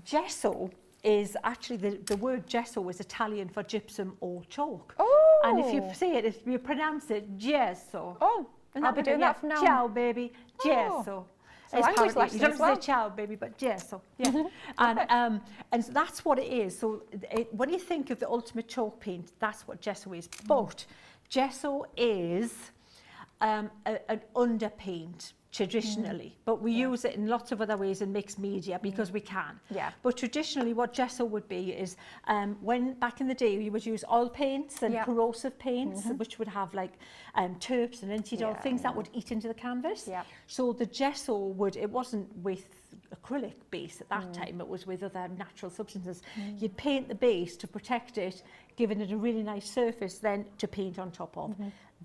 Gesso is actually, the word gesso is Italian for gypsum or chalk. Oh. And if you see it, if you pronounce it gesso. Oh, I'll be doing that from now on. Ciao, baby, gesso. So language lessons you don't as have to well. say ciao, baby, but gesso. Yeah. And so that's what it is. So when you think of the ultimate chalk paint, that's what gesso is. But gesso is an underpaint traditionally, but we use it in lots of other ways in mixed media because we can. Yeah. But traditionally what gesso would be is when back in the day you would use oil paints and corrosive paints, which would have like terps and antidot, things that would eat into the canvas. Yeah. So the gesso it wasn't with acrylic base at that time, it was with other natural substances. You'd paint the base to protect it, giving it a really nice surface then to paint on top of.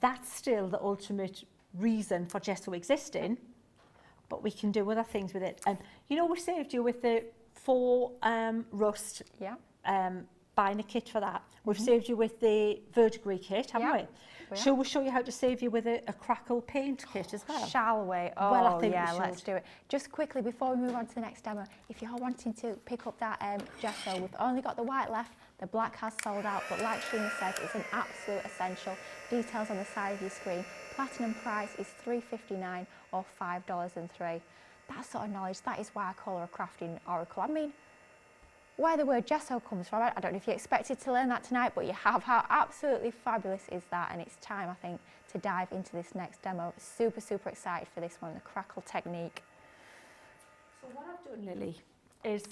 That's still the ultimate reason for gesso existing, but we can do other things with it. You know, we saved you with the 4 rust buying a kit for that. We've saved you with the Verdigris kit, haven't we? Shall we show you how to save you with a crackle paint kit as well? Shall we? Oh, well, I think yeah, let's do it. Just quickly, before we move on to the next demo, if you're wanting to pick up that gesso, we've only got the white left. The black has sold out, but like Sheena says, it's an absolute essential. Details on the side of your screen. Platinum price is $3.59 or $5.03. That sort of knowledge, that is why I call her a crafting oracle. I mean, where the word gesso comes from, I don't know if you expected to learn that tonight, but you have. How absolutely fabulous is that? And it's time, I think, to dive into this next demo. Super, super excited for this one, the crackle technique. So what I've done, Lily, is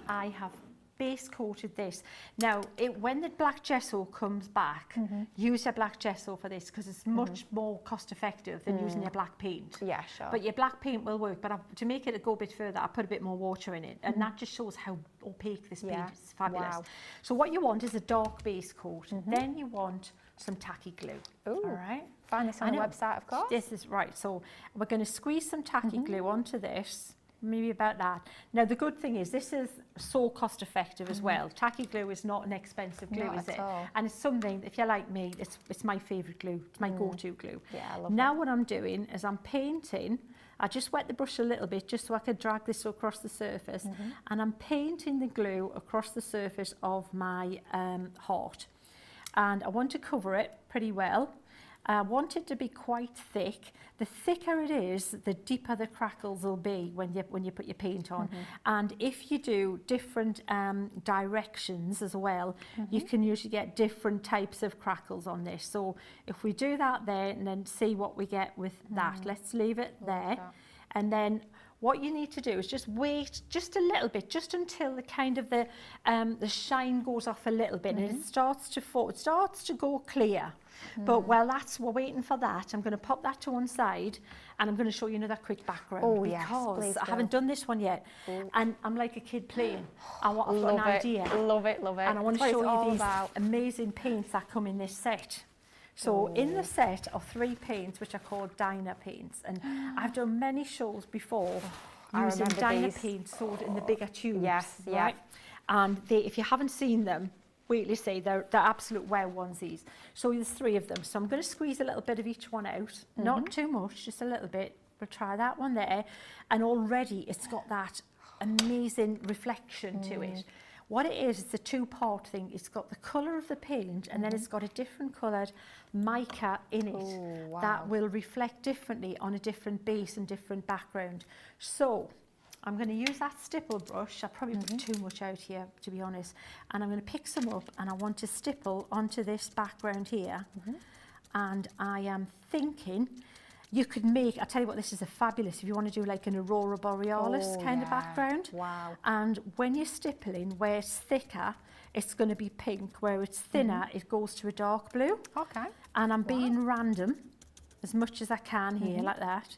I have base coated this. Now, when the black gesso comes back, use your black gesso for this because it's much more cost effective than using your black paint. Yeah, sure. But your black paint will work, but to make it go a bit further, I put a bit more water in it, and that just shows how opaque this paint is. It's fabulous. Wow. So what you want is a dark base coat, then you want some tacky glue. Ooh. All right. Find this on the website, of course. This is right. So we're going to squeeze some tacky glue onto this. Maybe about that. Now the good thing is this is so cost effective as well. Tacky glue is not an expensive glue, Not is at it? all. And it's something, if you're like me, it's my favourite glue. It's my go-to glue. Yeah, I love Now what I'm doing is I'm painting. I just wet the brush a little bit just so I could drag this across the surface. And I'm painting the glue across the surface of my heart. And I want to cover it pretty well. I want it to be quite thick. The thicker it is, the deeper the crackles will be when you put your paint on. And if you do different directions as well, you can usually get different types of crackles on this. So if we do that there and then see what we get with that, let's leave it there. And then what you need to do is just wait just a little bit, just until the kind of the shine goes off a little bit and it starts to fall, it starts to go clear. But while we're waiting for that, I'm going to pop that to one side and I'm going to show you another quick background. Oh, yes, because please I do. haven't done this one yet. And I'm like a kid playing. I've got an idea. Love it, love it. And I want to That's what show it's you all these about. amazing paints that come in this set. So in the set are 3 paints which are called diner paints, and I've done many shows before using remember diner these. paints sold in the bigger tubes. Yes, yeah. right? And if you haven't seen them, wait till you see, they're absolute wow onesies. So there's 3 of them. So I'm going to squeeze a little bit of each one out, not too much, just a little bit. We'll try that one there, and already it's got that amazing reflection to it. What it is, it's a 2-part thing. It's got the colour of the paint and then it's got a different coloured mica in it that will reflect differently on a different base and different background. So I'm going to use that stipple brush. I probably put too much out here, to be honest. And I'm going to pick some up and I want to stipple onto this background here. And I am thinking you could make, I'll tell you what, this is a fabulous, if you want to do like an aurora borealis kind of background. Wow. And when you're stippling, where it's thicker, it's going to be pink. Where it's thinner, it goes to a dark blue. Okay. And I'm being random as much as I can here, like that.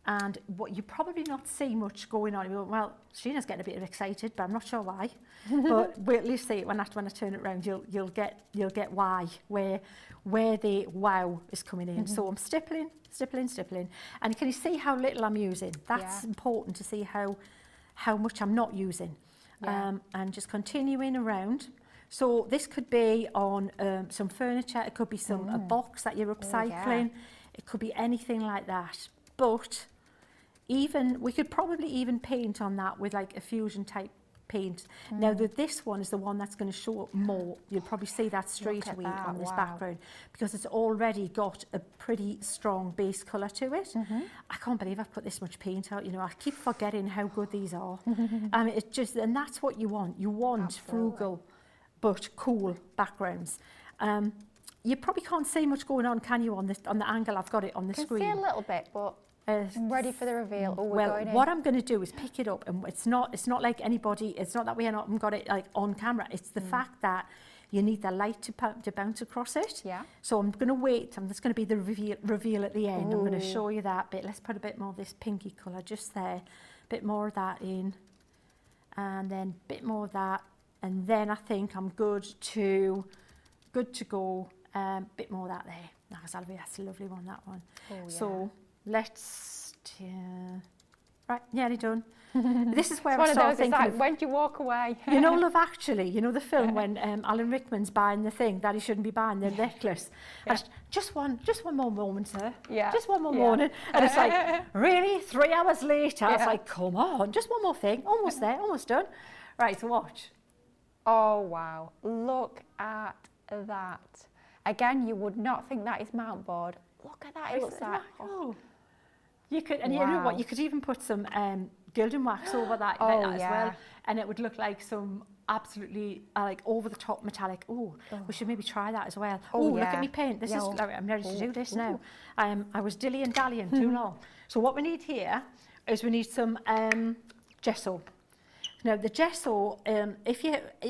And what you probably not see much going on. You go, well, Sheena's getting a bit excited, but I'm not sure why. But we'll at least see it when I turn it around. You'll get why, where the wow is coming in. So I'm stippling, and can you see how little I'm using? That's important to see how much I'm not using. And just continuing around. So this could be on some furniture. It could be a box that you're upcycling. It could be anything like that. But we could probably even paint on that with like a fusion type paint. Now this one is the one that's going to show up more. You'll probably see that straight away on this background because it's already got a pretty strong base colour to it. I can't believe I've put this much paint out. You know, I keep forgetting how good these are. I mean, it's just, and that's what you want. You want frugal but cool backgrounds. You probably can't see much going on, can you, on the angle I've got it on the screen? I can see a little bit, but I'm ready for the reveal. Oh, well, what I'm going to do is pick it up, and it's not like anybody, it's not that we haven't got it like on camera. It's the fact that you need the light to bounce across it. Yeah. So I'm going to wait, and that's going to be the reveal at the end. I'm going to show you that bit. Let's put a bit more of this pinky colour just there, a bit more of that in, and then a bit more of that, and then I think I'm good to go. Bit more of that there. That's a lovely one, that one. Oh, yeah. So let's, right, nearly done. This is where I I started thinking like, when do you walk away? you know, Love Actually, you know the film when Alan Rickman's buying the thing that he shouldn't be buying, the necklace. And just one more moment, sir. Just one more moment. And it's like, really? 3 hours later? It's like, come on, just one more thing. Almost there, almost done. Right, so watch. Oh, wow. Look at that. Again, you would not think that is mount board. Look at that, it looks like. Oh. You could, and you know what, you could even put some gilding wax over that as well, and it would look like some absolutely like over the top metallic. Oh, we should maybe try that as well. Oh, look at me paint. This is, I'm ready to do this now. I was dilly-dallying too long. So what we need here is we need some gesso. Now the gesso,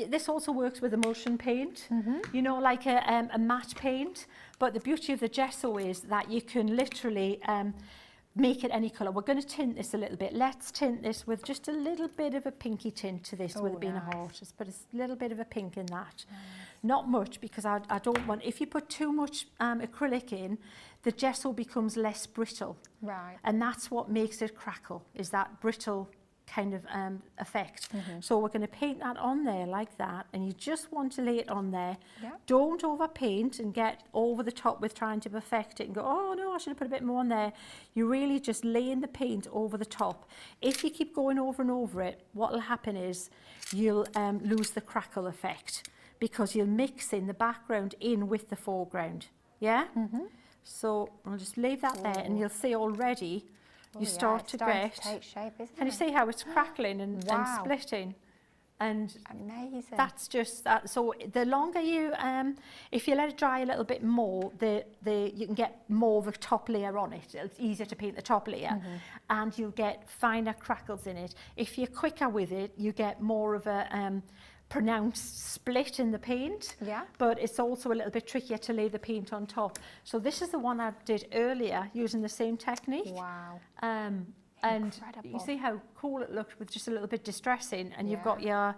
this also works with emulsion paint, you know, like a matte paint, but the beauty of the gesso is that you can literally make it any colour. We're going to tint this a little bit. Let's tint this with just a little bit of a pinky tint to this with it being a heart. Just put a little bit of a pink in that. Not much, because I don't want, if you put too much acrylic in, the gesso becomes less brittle. Right. And that's what makes it crackle, is that brittle kind of effect. So we're going to paint that on there like that, and you just want to lay it on there. Don't overpaint and get over the top with trying to perfect it and go, oh no, I should have put a bit more on there. You really just laying the paint over the top. If you keep going over and over it, what will happen is you'll lose the crackle effect, because you'll mix in the background in with the foreground. So I'll just leave that there, and you'll see already you start to get, take shape, isn't and you see how it's crackling and splitting, and amazing. That's just that. So the longer you, if you let it dry a little bit more, you can get more of a top layer on it. It's easier to paint the top layer, and you'll get finer crackles in it. If you're quicker with it, you get more of a pronounced split in the paint, but it's also a little bit trickier to lay the paint on top. So this is the one I did earlier using the same technique. Wow. And incredible. you see how cool it looked with just a little bit distressing, and you've got your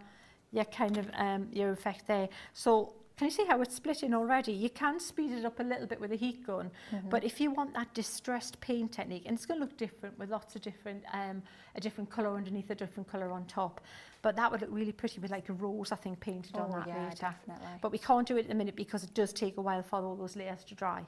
kind of your effect there. So can you see how it's splitting already? You can speed it up a little bit with a heat gun, but if you want that distressed paint technique, and it's going to look different with lots of different, a different colour underneath, a different colour on top, but that would look really pretty with like a rose, I think, painted on that later. Definitely. But we can't do it at the minute because it does take a while for all those layers to dry.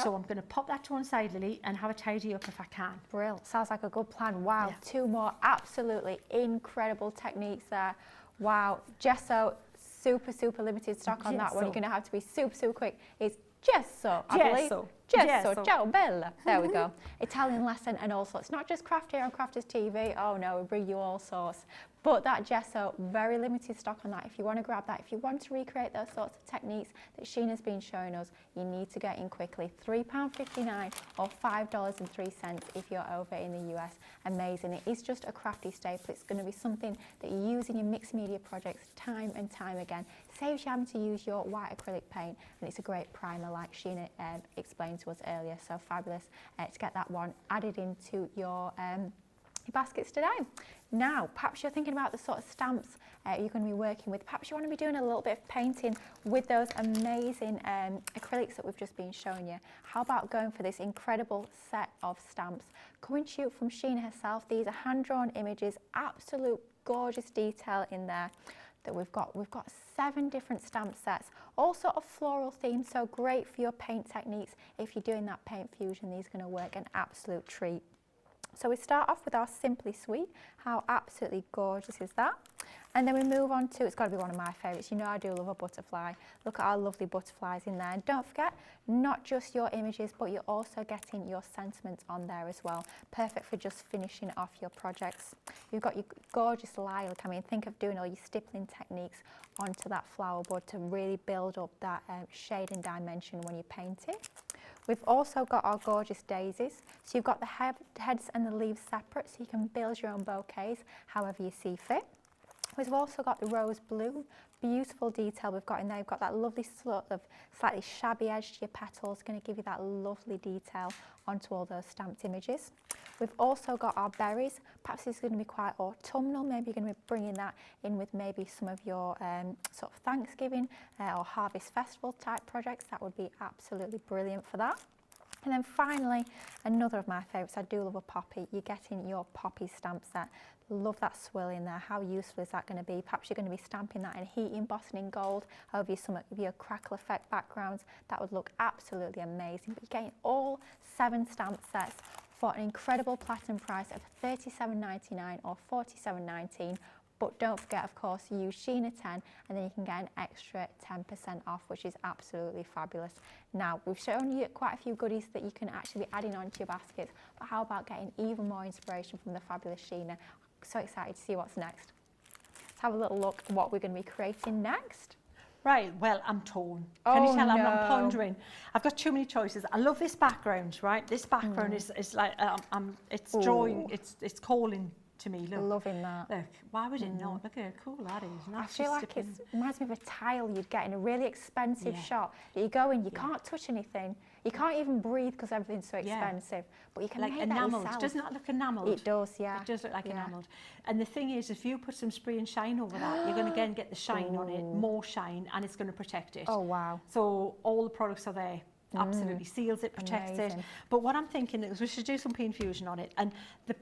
So I'm going to pop that to one side, Lily, and have a tidy up if I can. Brilliant. Sounds like a good plan. Wow, 2 more absolutely incredible techniques there. Wow, gesso, super limited stock on that one. You're going to have to be super quick. It's gesso, I believe. Gesso, ciao bella. There we go. Italian lesson and all sorts. Not just craft here on Crafters TV. Oh no, we bring you all sorts. But that gesso, very limited stock on that. If you want to grab that, if you want to recreate those sorts of techniques that Sheena's been showing us, you need to get in quickly. £3.59 or $5.03 if you're over in the US. Amazing. It is just a crafty staple. It's going to be something that you use in your mixed media projects time and time again. Saves you having to use your white acrylic paint, and it's a great primer like Sheena explained to us earlier. So fabulous to get that one added into your baskets today. Now, perhaps you're thinking about the sort of stamps you're going to be working with. Perhaps you want to be doing a little bit of painting with those amazing acrylics that we've just been showing you. How about going for this incredible set of stamps? Coming to you from Sheena herself. These are hand-drawn images, absolute gorgeous detail in there that we've got. We've got 7 different stamp sets, all sort of floral themes, so great for your paint techniques. If you're doing that paint fusion, these are going to work an absolute treat. So we start off with our Simply Sweet. How absolutely gorgeous is that? And then we move on to, it's got to be one of my favourites. You know I do love a butterfly. Look at our lovely butterflies in there. And don't forget, not just your images, but you're also getting your sentiments on there as well. Perfect for just finishing off your projects. You've got your gorgeous lilac. I mean, think of doing all your stippling techniques onto that flower bud to really build up that shade and dimension when you paint it. We've also got our gorgeous daisies. So you've got the heads and the leaves separate, so you can build your own bouquets however you see fit. We've also got the rose blue, beautiful detail we've got in there. We've got that lovely sort of slightly shabby edge to your petals, going to give you that lovely detail onto all those stamped images. We've also got our berries. Perhaps this is going to be quite autumnal. Maybe you're going to be bringing that in with maybe some of your sort of Thanksgiving or Harvest Festival type projects. That would be absolutely brilliant for that. And then finally, another of my favourites, I do love a poppy. You're getting your poppy stamp set. Love that swirl in there. How useful is that going to be? Perhaps you're going to be stamping that in heat embossing in gold over some of your crackle effect backgrounds. That would look absolutely amazing. But you're getting all 7 stamp sets for an incredible platinum price of $37.99 or $47.19. But don't forget, of course, use Sheena 10 and then you can get an extra 10% off, which is absolutely fabulous. Now, we've shown you quite a few goodies that you can actually be adding onto your baskets, but how about getting even more inspiration from the fabulous Sheena? So excited to see what's next. Let's have a little look at what we're going to be creating next. Right, well, I'm torn. Can you tell I'm pondering? I've got too many choices. I love this background, right? This background is like, it's drawing, it's calling to me. Look. Loving that. Look, why would it not? Look how cool that is. I feel like it reminds me of a tile you'd get in a really expensive shop that you go in, you can't touch anything. You can't even breathe because everything's so expensive. But you can like make enamelled. that yourself. Doesn't that look enamelled? It does, yeah. It does look like enamelled. And the thing is, if you put some spray and shine over that, you're going to again get the shine on it, more shine, and it's going to protect it. Oh, wow. So all the products are there. Absolutely seals it, protects it. But what I'm thinking is we should do some paint fusion on it. And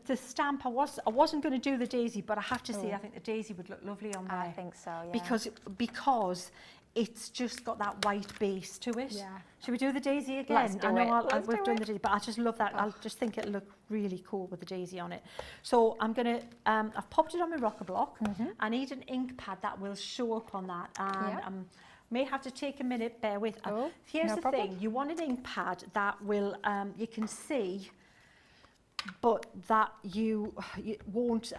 the stamp, I wasn't going to do the daisy, but I have to say I think the daisy would look lovely on there. I think so, yeah. Because it's just got that white base to it. Yeah. Should we do the daisy again? Let's do it. We've done the daisy, but I just love that. I just think it'll look really cool with the daisy on it. So I'm going to, I've popped it on my rocker block. I need an ink pad that will show up on that. And may have to take a minute, bear with. Here's the thing, you want an ink pad that will, you can see, but that you won't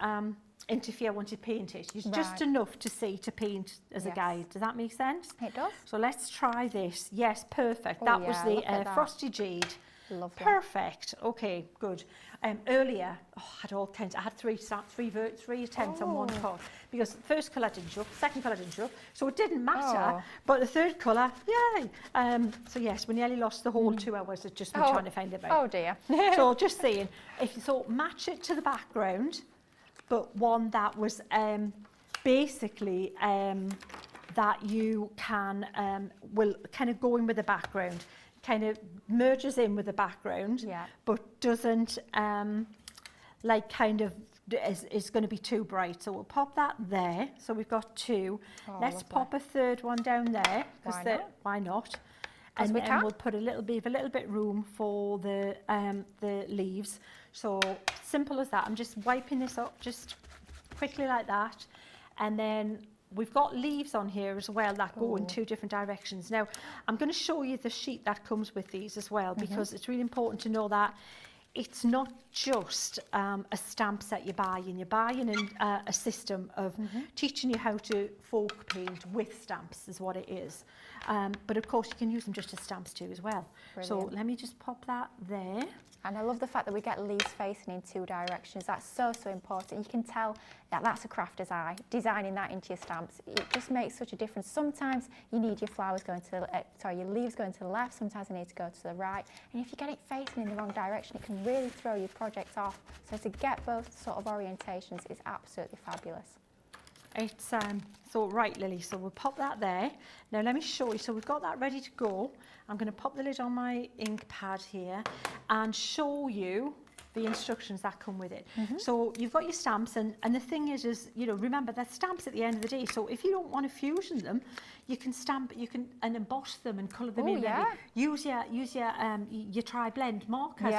interfere once you paint it. It's just enough to see to paint as a guide. Does that make sense? It does. So let's try this. Yes, perfect. That was the Frosty Jade. Lovely. Perfect. Okay, good. Earlier, I had all kinds. I had three attempts on one colour because the first colour didn't show up, second colour didn't show up, so it didn't matter. But the third colour, yay! So yes, we nearly lost the whole 2 hours of just me trying to find it right. Oh dear. So just saying, so match it to the background, but one that was basically that you can will kind of go in with the background. Kind of merges in with the background, but doesn't like kind of is going to be too bright. So we'll pop that there. So we've got 2. Let's pop a third one down there because why not? And then we'll put a little bit room for the leaves. So simple as that. I'm just wiping this up just quickly like that, and then we've got leaves on here as well that go in 2 different directions. Now, I'm going to show you the sheet that comes with these as well, because it's really important to know that it's not just a stamp set you're buying. You're buying a system of teaching you how to folk paint with stamps is what it is. But of course, you can use them just as stamps too as well. Brilliant. So let me just pop that there. And I love the fact that we get leaves facing in 2 directions. That's so important. You can tell that that's a crafter's eye, designing that into your stamps. It just makes such a difference. Sometimes you need your flowers going to the, your leaves going to the left, sometimes they need to go to the right. And if you get it facing in the wrong direction, it can really throw your project off. So to get both sort of orientations is absolutely fabulous. It's so right, Lily, so we'll pop that there. Now let me show you. So we've got that ready to go. I'm going to pop the lid on my ink pad here and show you the instructions that come with it. So you've got your stamps, and the thing is you know, remember they're stamps at the end of the day. So if you don't want to fusion them, you can stamp, you can emboss them and colour them in. Maybe. Use your tri-blend markers.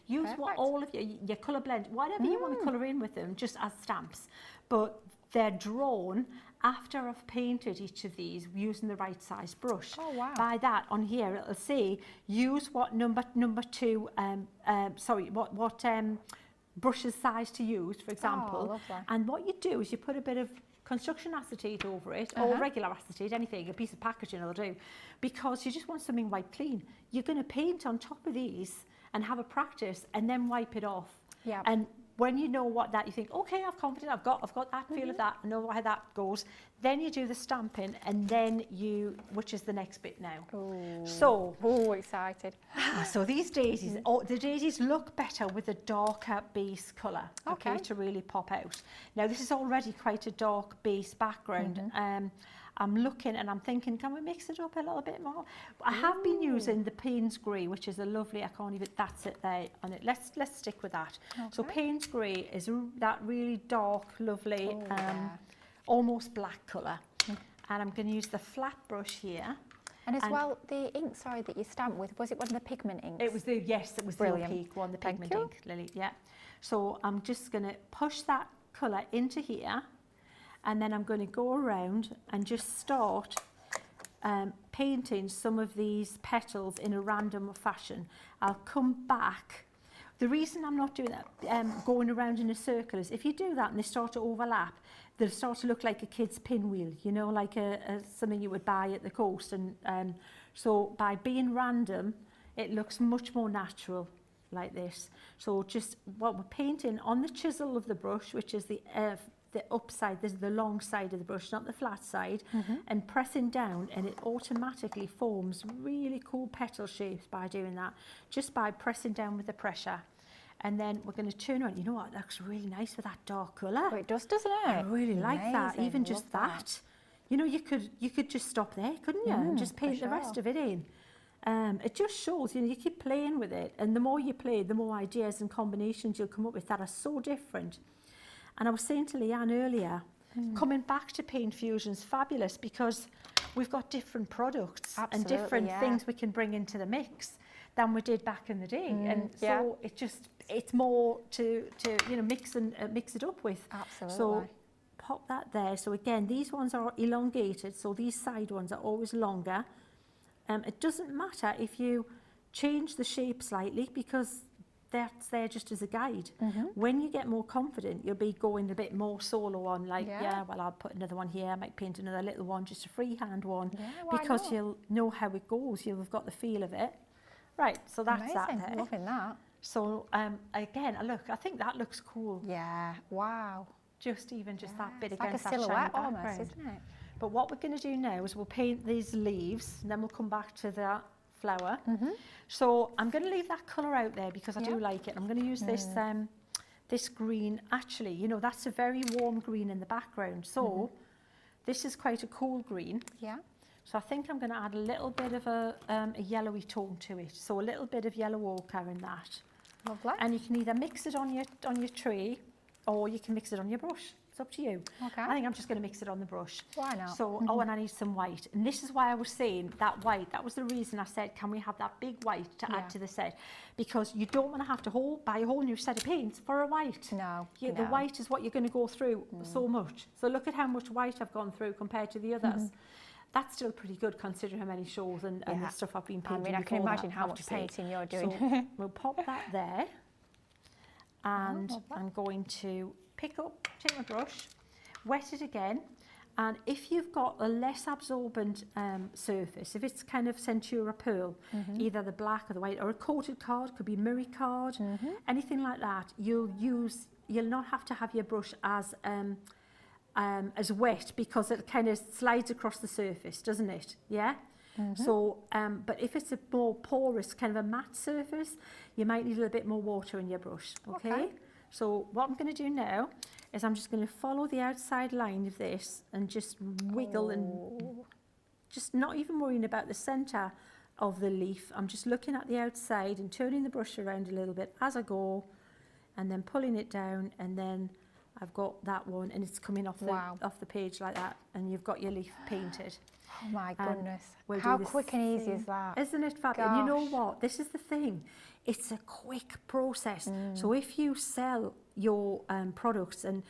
Use what all of your colour blend, whatever you want to colour in with them, just as stamps. But they're drawn after I've painted each of these using the right size brush. Oh, wow. By that on here it'll say use what number two brushes size to use, for example. Oh, lovely. And what you do is you put a bit of construction acetate over it, or regular acetate, anything, a piece of packaging will do, because you just want something wipe clean. You're going to paint on top of these and have a practice and then wipe it off. Yeah. And when you know what that, you think, okay, I'm confident, I've got that feel of that, I know how that goes. Then you do the stamping, and then which is the next bit now. Ooh. So, Excited. so these daisies, the daisies look better with a darker base colour, okay, to really pop out. Now this is already quite a dark base background. I'm looking and I'm thinking, can we mix it up a little bit more? I have been using the Payne's Grey, which is a lovely, that's it there on it. Let's stick with that. Okay. So Payne's Grey is that really dark, lovely, almost black colour. And I'm going to use the flat brush here. And well, the ink, that you stamped with, was it one of the pigment inks? It was the opaque one, the pigment ink, Lily, yeah. So I'm just going to push that colour into here. And then I'm going to go around and just start painting some of these petals in a random fashion. I'll come back. The reason I'm not doing that, going around in a circle, is if you do that and they start to overlap, they'll start to look like a kid's pinwheel, you know, like something you would buy at the coast. And so by being random, it looks much more natural like this. So just what we're painting on the chisel of the brush, which is the upside, this is the long side of the brush, not the flat side, and pressing down, and it automatically forms really cool petal shapes by doing that, just by pressing down with the pressure. And then we're going to turn around. You know what, it looks really nice with that dark colour. Oh, it does, doesn't it? I really like that, even just that. You know, you could just stop there, couldn't you, and just paint the rest of it in. It just shows, you know, you keep playing with it, and the more you play, the more ideas and combinations you'll come up with that are so different. And I was saying to Leanne earlier, coming back to Paint Fusion's fabulous, because we've got different products and different things we can bring into the mix than we did back in the day. And so it's more to you know, mix it up with. Absolutely. So pop that there. So again, these ones are elongated, so these side ones are always longer. It doesn't matter if you change the shape slightly, because that's there just as a guide. When you get more confident, you'll be going a bit more solo on, like, well, I'll put another one here, I might paint another little one, just a freehand one, because you'll know how it goes, you'll have got the feel of it. Right, so that's amazing. that there. Loving that. So again, look, I think that looks cool. Yeah, wow. Just that bit it's against like a that silhouette shiny almost, background. isn't it? But what we're going to do now is we'll paint these leaves, and then we'll come back to that flower. So I'm going to leave that colour out there because I do like it. I'm going to use this green. Actually, you know, that's a very warm green in the background. So this is quite a cool green. Yeah. So I think I'm going to add a little bit of a yellowy tone to it. So a little bit of yellow ochre in that. Lovely. And you can either mix it on your tray, or you can mix it on your brush. It's up to you. Okay. I think I'm just going to mix it on the brush. Why not? So, and I need some white. And this is why I was saying that white. That was the reason I said, can we have that big white to add to the set? Because you don't want to have to buy a whole new set of paints for a white. No. The white is what you're going to go through so much. So look at how much white I've gone through compared to the others. That's still pretty good considering how many shows and the stuff I've been painting. I mean, I can imagine how much painting you're doing. So we'll pop that there. And I'm going to take my brush, wet it again, and if you've got a less absorbent surface, if it's kind of Centura Pearl, either the black or the white, or a coated card, could be mirror card, anything like that, you'll not have to have your brush as wet, because it kind of slides across the surface, doesn't it? Yeah. So, but if it's a more porous, kind of a matte surface, you might need a little bit more water in your brush, okay? So what I'm going to do now is I'm just going to follow the outside line of this and just wiggle and just not even worrying about the centre of the leaf. I'm just looking at the outside and turning the brush around a little bit as I go, and then pulling it down, and then I've got that one, and it's coming off the page like that, and you've got your leaf painted. Oh my goodness. How quick and easy is that? Isn't it fabulous? And you know what? This is the thing. It's a quick process. So if you sell your products and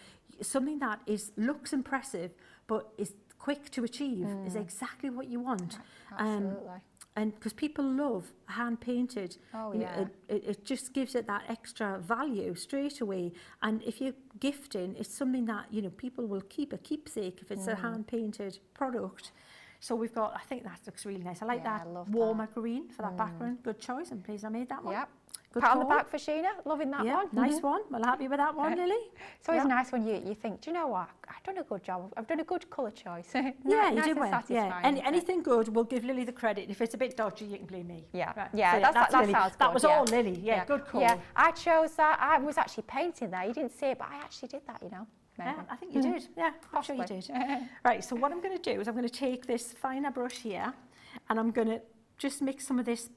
something that looks impressive but is quick to achieve is exactly what you want. Absolutely. And because people love hand painted, Oh, you know, yeah. it just gives it that extra value straight away. And if you're gifting, it's something that, you know, people will keep a keepsake if it's a hand painted product. So we've got, I think that looks really nice. I like Yeah, that I love warmer green for that background. Good choice. I'm pleased I made that one. Yep. Good Pat on the call. back for Sheena. Loving that Yeah, one. nice one. Well, happy with that one, Lily. It's always Yeah. nice when you think, do you know what? I've done a good job. I've done a good colour choice. Yeah, you Nice do and well. Yeah, satisfying, isn't it? anything good, we'll give Lily the credit. If it's a bit dodgy, you can blame me. Yeah, Right. yeah, So, that Lily. sounds good. That was yeah. all Lily. Yeah, good call. Yeah, I chose that. I was actually painting there. You didn't see it, but I actually did that, you know. Yeah, I think you did. Yeah, I'm sure you did. Right, so what I'm going to do is I'm going to take this finer brush here and I'm going to just mix some of this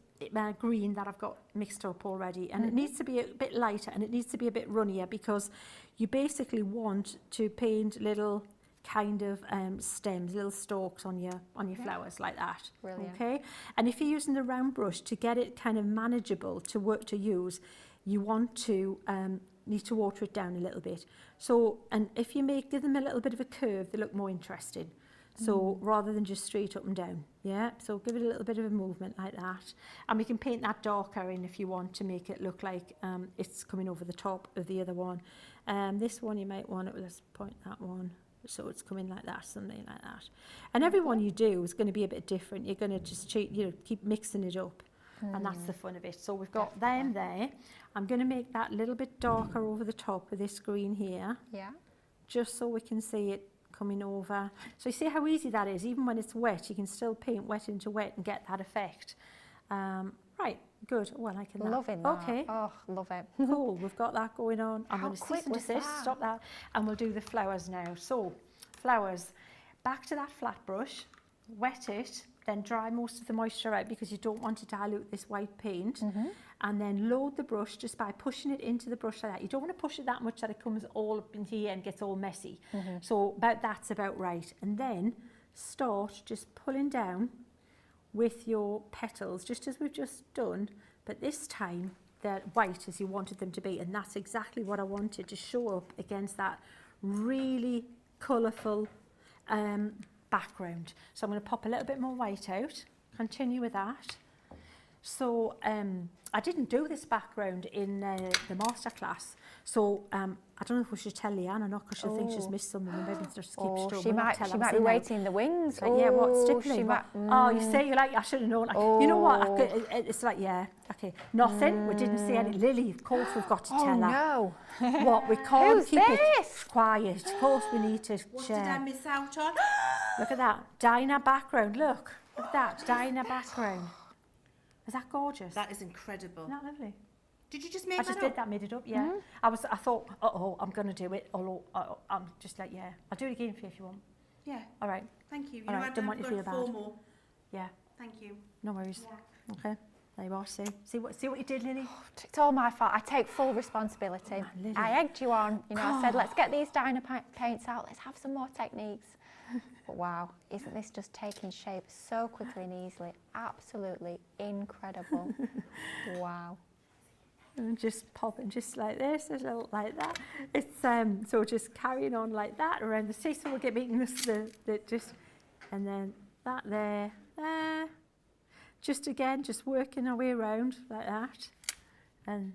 green that I've got mixed up already, and it needs to be a bit lighter and it needs to be a bit runnier because you basically want to paint little kind of stems, little stalks on your flowers like that. Brilliant. Okay, and if you're using the round brush to get it kind of manageable to use, you want to need to water it down a little bit. So, and if you give them a little bit of a curve, they look more interesting. So rather than just straight up and down, yeah? So give it a little bit of a movement like that. And we can paint that darker in if you want to make it look like it's coming over the top of the other one. This one you might want it, let's point that one. So it's coming like that, something like that. And every one you do is going to be a bit different. You're going to just keep mixing it up. And that's the fun of it. So we've got them there. I'm going to make that a little bit darker over the top with this green here. Yeah. Just so we can see it coming over. So you see how easy that is. Even when it's wet, you can still paint wet into wet and get that effect. Right, good. Oh, I like that. Loving that. Okay. Oh, love it. Cool, we've got that going on. I'm How going to quick cease and was desist, that? stop that, and we'll do the flowers now. So, flowers, back to that flat brush, wet it, then dry most of the moisture out because you don't want to dilute this white paint. And then load the brush just by pushing it into the brush like that. You don't want to push it that much that it comes all up into here and gets all messy. So that's about right. And then start just pulling down with your petals, just as we've just done, but this time they're white as you wanted them to be, and that's exactly what I wanted to show up against that really colourful background. So I'm going to pop a little bit more white out, continue with that. So I didn't do this background in the masterclass, so I don't know if we should tell Leanne or not because she'll think she's missed something and maybe just keep strong. She might be waiting in the wings. Like, yeah, what's stippling? She might, Oh, you say you're like, I should have known. You know what? It's like, yeah, okay. Nothing. We didn't see any. Lily, of course, we've got to tell her. No. What? We can't Who's keep it this? quiet. Of course, we need to What share. did I miss out on? Look at that. Dinah background. Look at that. Dinah background. Is that gorgeous? That is incredible. Isn't that lovely? Did you just make I that just up? did that, made it up, yeah. I thought, I'm going to do it. Although I'm just like, yeah. I'll do it again for you if you want. Yeah, All right. thank you. You All know, right, I don't want you to got feel 4 bad. more. Yeah. Thank you. No worries. Okay. There you are. See what you did, Lily? It's all my fault. I take full responsibility. Come on, Lily. I egged you on. You know, I said, let's get these paints out. Let's have some more techniques. But wow, isn't this just taking shape so quickly and easily? Absolutely incredible. Wow. And just popping just like this, a little like that. It's so just carrying on like that around the sea. So we'll get making this just, and then that there. Just again, just working our way around like that, and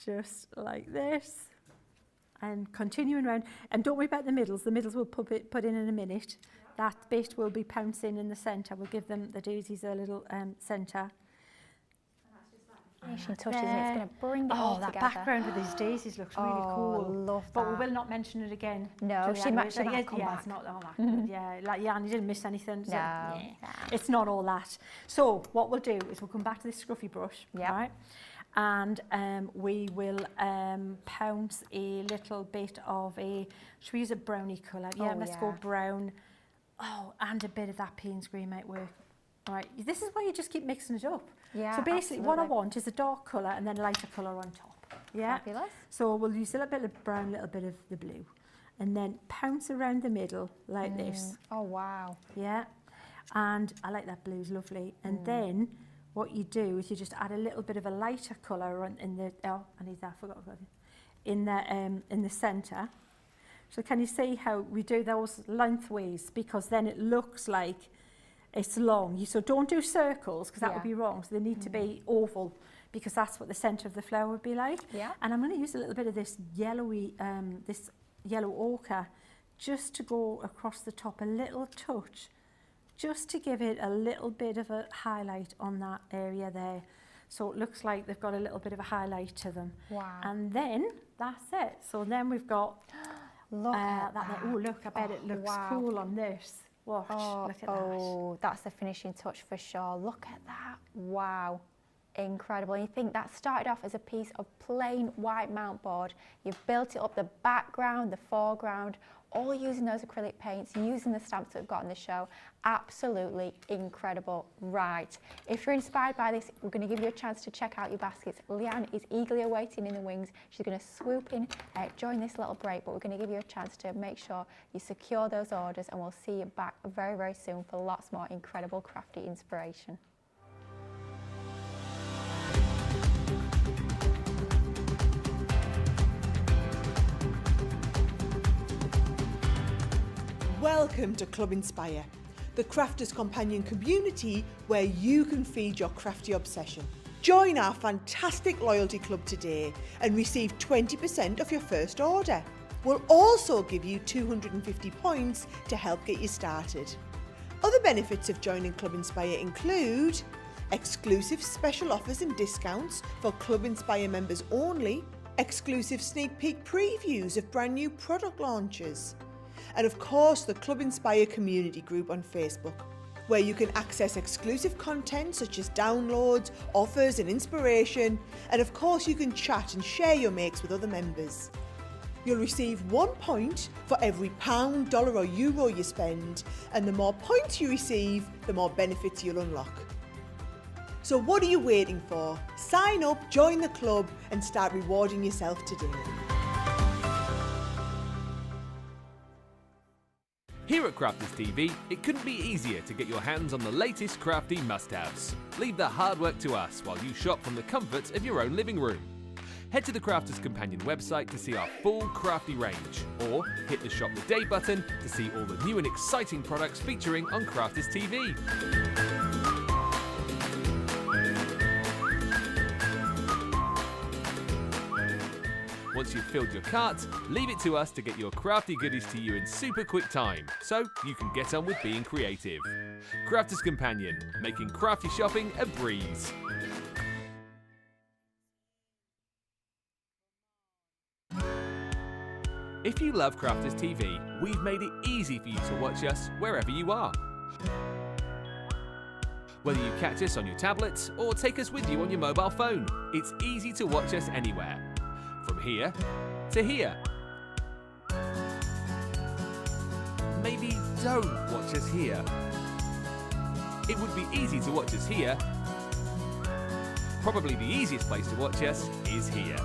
just like this, and continuing around. And don't worry about the middles. The middles we'll put in a minute. That bit will be pouncing in the centre. We'll give them the daisies a little centre. Finishing touches, and it's going to bring it all that together. background with these daisies looks really cool. Love But we that. will not mention it again. No, to she might come back. It's not all that good. Yeah, like and you didn't miss anything. So, No. yeah. It's not all that. So what we'll do is we'll come back to this scruffy brush, Yep. right? And we will pounce a little bit of should we use a brownie colour? Yeah, let's go brown. Oh, and a bit of that Payne's green might work. All right, this is why you just keep mixing it up. Yeah, So basically what I absolutely. want is a dark colour and then a lighter colour on top. Yeah. Fabulous. So we'll use a little bit of brown, a little bit of the blue. And then pounce around the middle like this. Oh, wow. Yeah. And I like that blue's lovely. And then what you do is you just add a little bit of a lighter colour in the, I need that, I forgot about it. in the centre. So can you see how we do those lengthways, because then it looks like it's long. So don't do circles, because that would be wrong. So they need to be oval, because that's what the centre of the flower would be like. Yeah. And I'm going to use a little bit of this yellowy, this yellow ochre, just to go across the top a little touch, just to give it a little bit of a highlight on that area there. So it looks like they've got a little bit of a highlight to them. Wow. And then that's it. So then we've got look at that. Oh, look, I bet it looks cool on this. Watch, look at that. Oh, that's the finishing touch for sure. Look at that. Wow. Incredible. And you think that started off as a piece of plain white mount board. You've built it up, the background, the foreground, all using those acrylic paints, using the stamps that we've got in the show. Absolutely incredible. Right. If you're inspired by this, we're going to give you a chance to check out your baskets. Leanne is eagerly awaiting in the wings. She's going to swoop in during this little break, but we're going to give you a chance to make sure you secure those orders, and we'll see you back very, very soon for lots more incredible crafty inspiration. Welcome to Club Inspire, the crafters' companion community where you can feed your crafty obsession. Join our fantastic loyalty club today and receive 20% off your first order. We'll also give you 250 points to help get you started. Other benefits of joining Club Inspire include exclusive special offers and discounts for Club Inspire members only, exclusive sneak peek previews of brand new product launches, and of course the Club Inspire community group on Facebook, where you can access exclusive content such as downloads, offers and inspiration, and of course you can chat and share your makes with other members. You'll receive 1 point for every £1, dollar or euro you spend, and the more points you receive, the more benefits you'll unlock. So what are you waiting for? Sign up, join the club and start rewarding yourself today. Here at Crafters TV, it couldn't be easier to get your hands on the latest crafty must-haves. Leave the hard work to us while you shop from the comforts of your own living room. Head to the Crafters Companion website to see our full crafty range, or hit the Shop the Day button to see all the new and exciting products featuring on Crafters TV. Once you've filled your cart, leave it to us to get your crafty goodies to you in super quick time, so you can get on with being creative. Crafters Companion, making crafty shopping a breeze. If you love Crafters TV, we've made it easy for you to watch us wherever you are. Whether you catch us on your tablets or take us with you on your mobile phone, it's easy to watch us anywhere. From here to here. Maybe don't watch us here. It would be easy to watch us here. Probably the easiest place to watch us is here.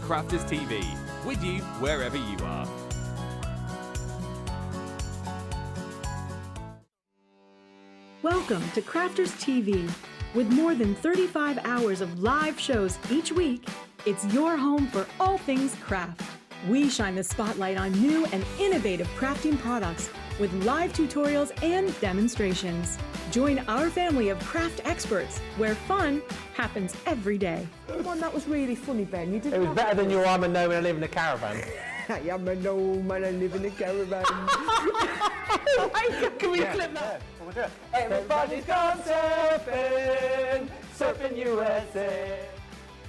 Crafters TV, with you wherever you are. Welcome to Crafters TV. With more than 35 hours of live shows each week, it's your home for all things craft. We shine the spotlight on new and innovative crafting products with live tutorials and demonstrations. Join our family of craft experts where fun happens every day. One that was really funny, Ben. You did. It was better than your I'm a gnome and I live in a caravan. I'm a gnome and I live in a caravan. Can we clip that? We'll do it. Everybody's gone surfing, surfing USA.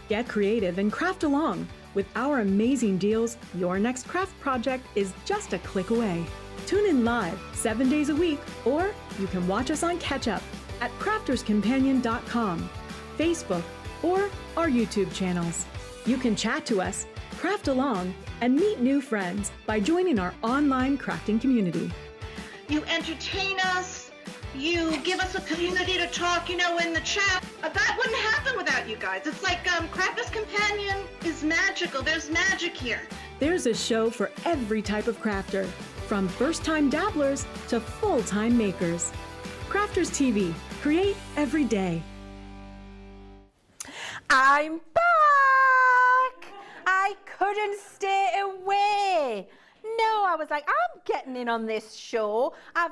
Get creative and craft along. With our amazing deals, your next craft project is just a click away. Tune in live 7 days a week, or you can watch us on Catch Up at crafterscompanion.com, Facebook, or our YouTube channels. You can chat to us, craft along, and meet new friends by joining our online crafting community. You entertain us. You give us a community to talk, in the chat. That wouldn't happen without you guys. It's like Crafters Companion is magical. There's magic here. There's a show for every type of crafter, from first-time dabblers to full-time makers. Crafters TV, create every day. I'm back! I couldn't stay away. No, I was like, I'm getting in on this show. I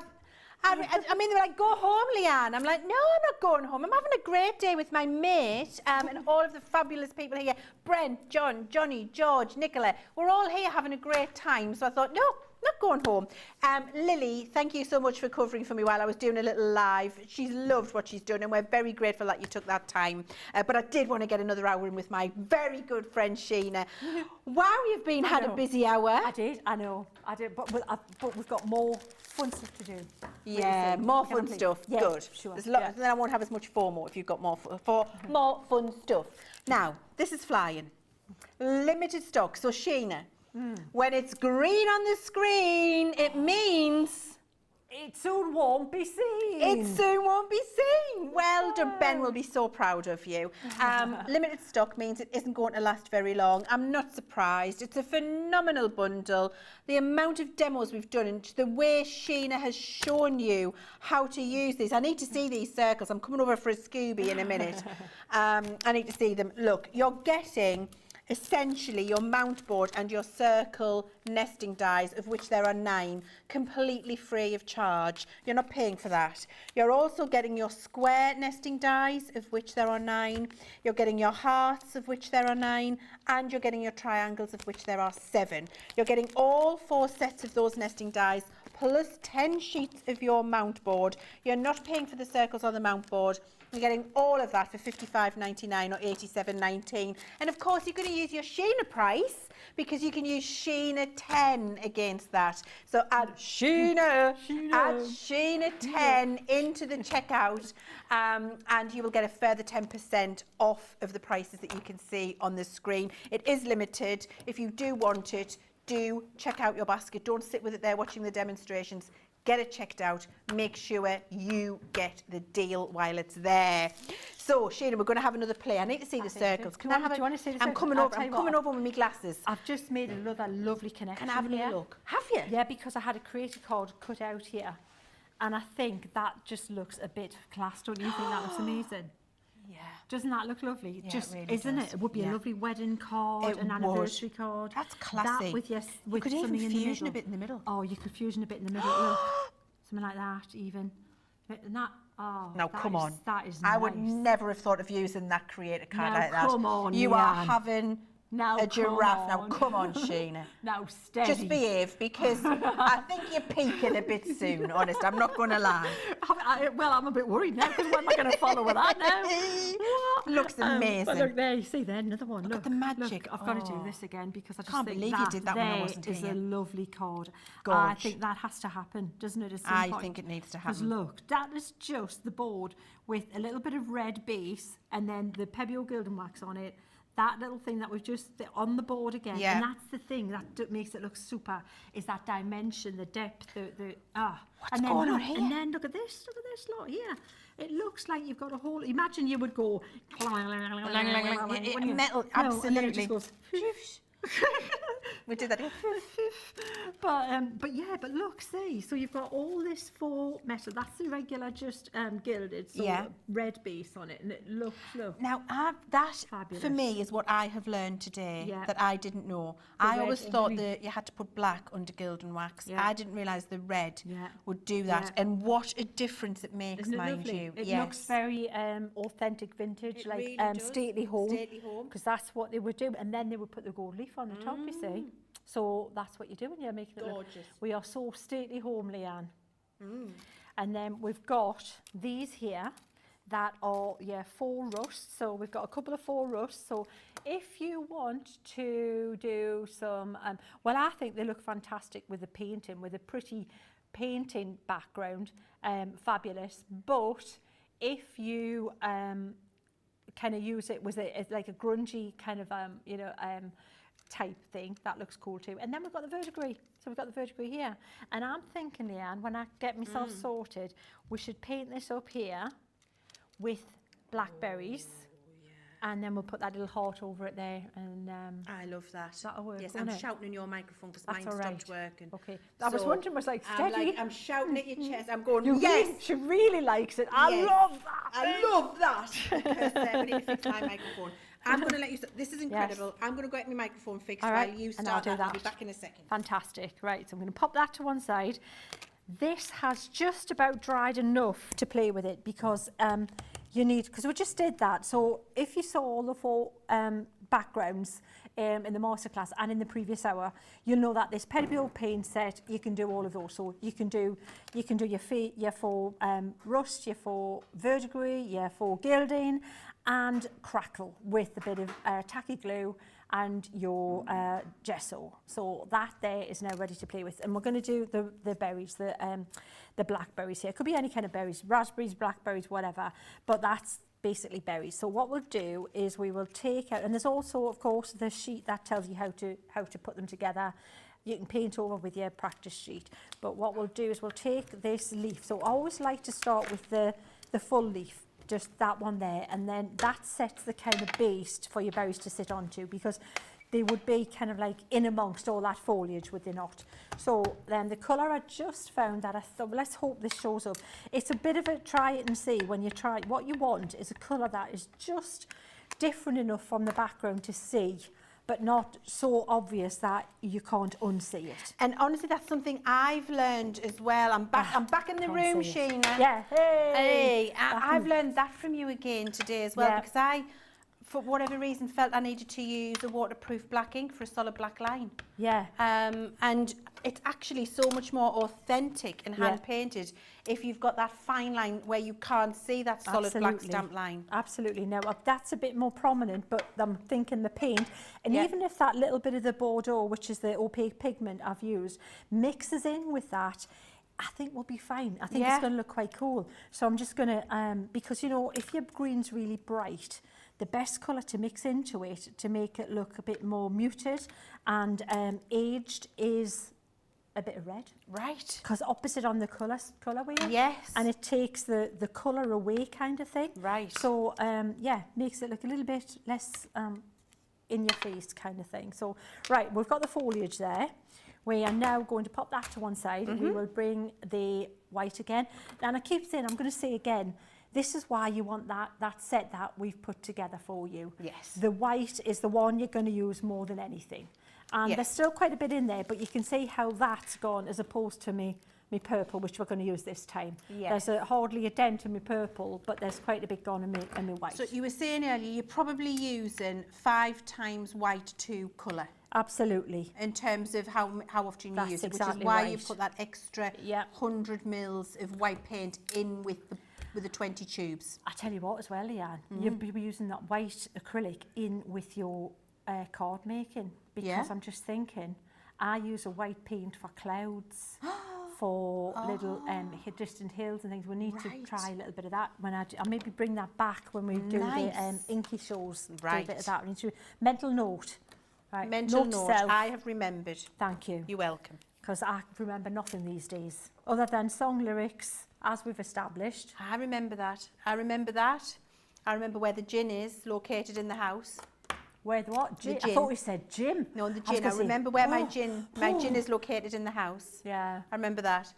mean, they were like, go home, Leanne. I'm like, no, I'm not going home. I'm having a great day with my mate and all of the fabulous people here. Brent, John, Johnny, George, Nicola. We're all here having a great time. So I thought, no, not going home. Lily, thank you so much for covering for me while I was doing a little live. She's loved what she's done and we're very grateful that you took that time. But I did want to get another hour in with my very good friend Sheena. Wow, you've had a busy hour. I did, I know. I did, but we've got more fun stuff to do. Yeah, more fun stuff. Yeah, good. Sure. Then I won't have as much FOMO if you've got more fun stuff. Now, this is flying. Limited stock. So Sheena, when it's green on the screen, it means it soon won't be seen. It soon won't be seen. Well done. Ben will be so proud of you. Limited stock means it isn't going to last very long. I'm not surprised. It's a phenomenal bundle. The amount of demos we've done and the way Sheena has shown you how to use these. I need to see these circles. I'm coming over for a Scooby in a minute. I need to see them. Look, you're getting essentially your mount board and your circle nesting dies, of which there are 9, completely free of charge. You're not paying for that. You're also getting your square nesting dies, of which there are 9. You're getting your hearts, of which there are 9, and you're getting your triangles, of which there are 7. You're getting all 4 sets of those nesting dies plus 10 sheets of your mount board. You're not paying for the circles on the mount board. You're getting all of that for $55.99 or $87.19. And of course, you're going to use your Sheena price because you can use Sheena 10 against that. So add Sheena 10 into the checkout and you will get a further 10% off of the prices that you can see on the screen. It is limited. If you do want it, do check out your basket. Don't sit with it there watching the demonstrations. Get it checked out. Make sure you get the deal while it's there. So, Sheena, we're going to have another play. I need to see the circles. Can I have do you want to see the I'm circles? coming I'll over. tell I'm you coming what, over with my glasses. I've just made another lovely connection. Can I have a here. look? Have you? Yeah, because I had a creator card cut out here, and I think that just looks a bit class. Don't you think that looks amazing? Yeah. Doesn't that look lovely? Yeah, Just, it really isn't does. it? It would be Yeah. a lovely wedding card, an anniversary card. That's classy. That with yes, You with could even something in the fusion a middle. bit in the middle. Oh, you could fusion a bit in the middle. Look, something like that, even. And that. Oh, Now, that come is- on. That is I would nice. never have thought of using that creator card Now, like that. come on, You are Leanne. having Now, a giraffe. come Now, on. come on, Sheena. Now, steady. Just behave, because I think you're peaking a bit soon, honest. I'm not going to lie. Well, I'm a bit worried now, because when am I going to follow with that now? Looks amazing. But look there, you see there, another one. Look at the magic. Look, I've got to do Oh. this again because I just Can't think believe you that did that when I there wasn't is here. a lovely card. I Gorge. think that has to happen, doesn't it? At some I point? think it needs to Because happen. look, that is just the board with a little bit of red base and then the Pebble Gilded Wax on it. That little thing that was just on the board again, Yeah. and that's the thing that makes it look super. Is that dimension, the depth, the What's and then going on look, here? And then look at this lot here. It looks like you've got a whole. Imagine you would go Metal, absolutely. We did that. But yeah, but look, see, so you've got all this faux metal. That's the regular, just gilded, so Yeah. red base on it, and it looks Now, that Fabulous. for me is what I have learned today Yeah. that I didn't know. The I red always and thought green. that you had to put black under Gilded Wax. Yeah. I didn't realise the red Yeah. would do that. Yeah. And what a difference it makes, Isn't it mind lovely? you. It Yes. looks very authentic vintage, It like really does. stately home. Stately home. Because that's what they would do, and then they would put the gold leaf on the top. You see, so that's what you're doing. You're making it look. Gorgeous. We are so stately home, Leanne. And then we've got these here that are 4 rusts. So we've got a couple of 4 rusts. So if you want to do some, well, I think they look fantastic with the painting, with a pretty painting background, fabulous. But if you kind of use it with it's like a grungy kind of type thing, that looks cool too. And then we've got the Verdigris. So we've got the Verdigris here. And I'm thinking, Leanne, when I get myself sorted, we should paint this up here with blackberries. And then we'll put that little heart over it there. And I love that. that'll work, Yes, won't I'm it? shouting in your microphone because That's mine all stopped right. working. Okay. I was So, wondering, was like, steady. I'm shouting at your chest. I'm going, You yes! really, she really likes it. I Yes. love that. I love that. Because we need to fix my microphone. I'm going to let you, this is incredible. I'm going to go get my microphone fixed All while right, you and I'll start do that. I'll be that. back in a second. Fantastic. Right, so I'm going to pop that to one side. This has just about dried enough to play with it because you need, because we just did that. So if you saw all the 4 backgrounds in the masterclass and in the previous hour, you'll know that this Pedibule paint set, you can do all of those. So you can do your 4 rust, your 4 verdigris, your 4 gilding, and crackle with a bit of tacky glue and your gesso. So that there is now ready to play with. And we're going to do the berries, the blackberries here. It could be any kind of berries, raspberries, blackberries, whatever. But that's basically berries. So what we'll do is we will take out, and there's also, of course, the sheet that tells you how to put them together. You can paint over with your practice sheet. But what we'll do is we'll take this leaf. So I always like to start with the full leaf. Just that one there, and then that sets the kind of base for your berries to sit onto, because they would be kind of like in amongst all that foliage, would they not? So then the colour I just found that I thought, well, let's hope this shows up. It's a bit of a try it and see. When you try, what you want is a colour that is just different enough from the background to see, but not so obvious that you can't unsee it. And honestly, that's something I've learned as well. I'm back in the room, Sheena. Yeah, Hey, I've learned that from you again today as well, Yeah. because I, for whatever reason, felt I needed to use a waterproof black ink for a solid black line. Yeah. And it's actually so much more authentic and hand painted if you've got that fine line where you can't see that solid black stamp line. Absolutely. Now, that's a bit more prominent, but I'm thinking the paint, and even if that little bit of the Bordeaux, which is the opaque pigment I've used, mixes in with that, I think we'll be fine. I think it's going to look quite cool. So I'm just going to, because, you know, if your green's really bright, the best colour to mix into it to make it look a bit more muted and aged is a bit of red. Right. Because opposite on the colour wheel. Yes. And it takes the colour away kind of thing. Right. So, yeah, makes it look a little bit less in your face kind of thing. So, right, we've got the foliage there. We are now going to pop that to one side. We will bring the white again. And I keep saying, I'm going to say again, this is why you want that set that we've put together for you. Yes. The white is the one you're going to use more than anything. And there's still quite a bit in there, but you can see how that's gone as opposed to me purple, which we're going to use this time. Yes. There's hardly a dent in my purple, but there's quite a bit gone in my white. So you were saying earlier, you're probably using 5 times white to colour. Absolutely. In terms of how often you That's use it, exactly which is why you right. put that extra 100 mils of white paint in with the 20 tubes. I tell you what as well, Leanne, you'll be using that white acrylic in with your card making, because I'm just thinking, I use a white paint for clouds, for little distant hills and things. We need to try a little bit of that. When I'll maybe bring that back when we do the inky shows. Right. Do a bit of that. We need to mental note. Right. Mental note to note, self. I have remembered. Thank you. You're welcome. Because I remember nothing these days, other than song lyrics, as we've established. I remember that. I remember that. I remember where the gin is located in the house. Where the what? The I gin. thought we said gym. No, the I was gin. I gonna say, remember where my gin is located in the house. Yeah. I remember that.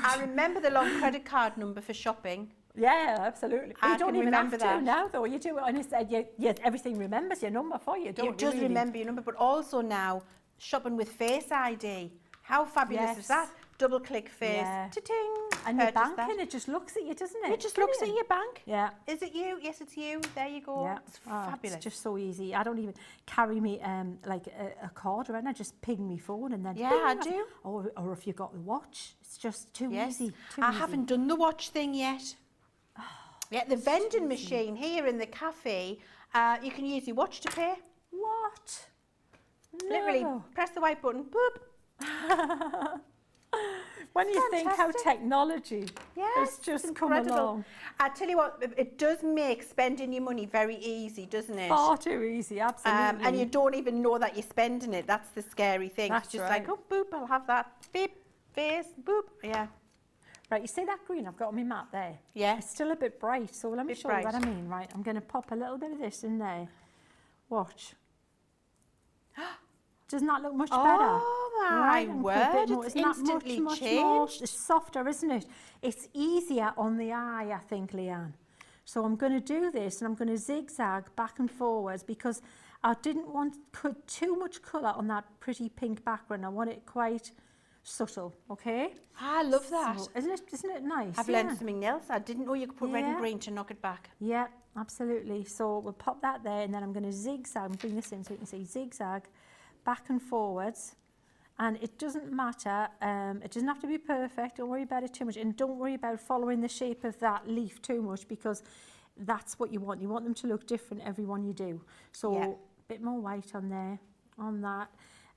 I remember the long credit card number for shopping. Yeah, absolutely. I You don't can even have remember to that. now, though. You do it, and it said everything remembers your number for you, don't you? It does really? remember your number, but also now shopping with Face ID. How fabulous is that? Double click Face. Yeah. Ta-ting. And your Purchase banking, that. it just looks at you, doesn't it? It just looks at your bank. Yeah. Is it you? Yes, it's you. There you go. Yeah. It's Oh, fabulous. It's just so easy. I don't even carry me like a card or anything. I just ping me phone and then Yeah, bing, I do. Or if you've got the watch, it's just too Yes. easy. I haven't done the watch thing yet. Yeah, the vending machine here in the cafe, you can use your watch to pay. What? Literally, No. press the white button, boop. When you think how fantastic. technology Yes, has just it's come incredible. along. I tell you what, it does make spending your money very easy, doesn't it? Far too easy, absolutely. And you don't even know that you're spending it. That's the scary thing. That's it's just right. like, oh, boop, I'll have that. Beep, face, boop. Yeah. Right, you see that green I've got on my mat there? Yeah. It's still a bit bright, so let me Bit show you what I bright. mean. Right, I'm going to pop a little bit of this in there. Watch. Doesn't that look much better? Oh, my and put a word, bit more. it's Isn't that instantly much more? changed. It's softer, isn't it? It's easier on the eye, I think, Leanne. So I'm going to do this and I'm going to zigzag back and forwards because I didn't want to put too much colour on that pretty pink background. I want it quite subtle, okay? I love that. So, isn't it nice? I've learned something else. I didn't know you could put red and Yeah. green to knock it back. Yeah, absolutely. So we'll pop that there and then I'm going to zigzag and bring this in so you can see zigzag back and forwards. And it doesn't matter, it doesn't have to be perfect, don't worry about it too much, and don't worry about following the shape of that leaf too much because that's what you want. You want them to look different every one you do. So a bit more white on there, on that,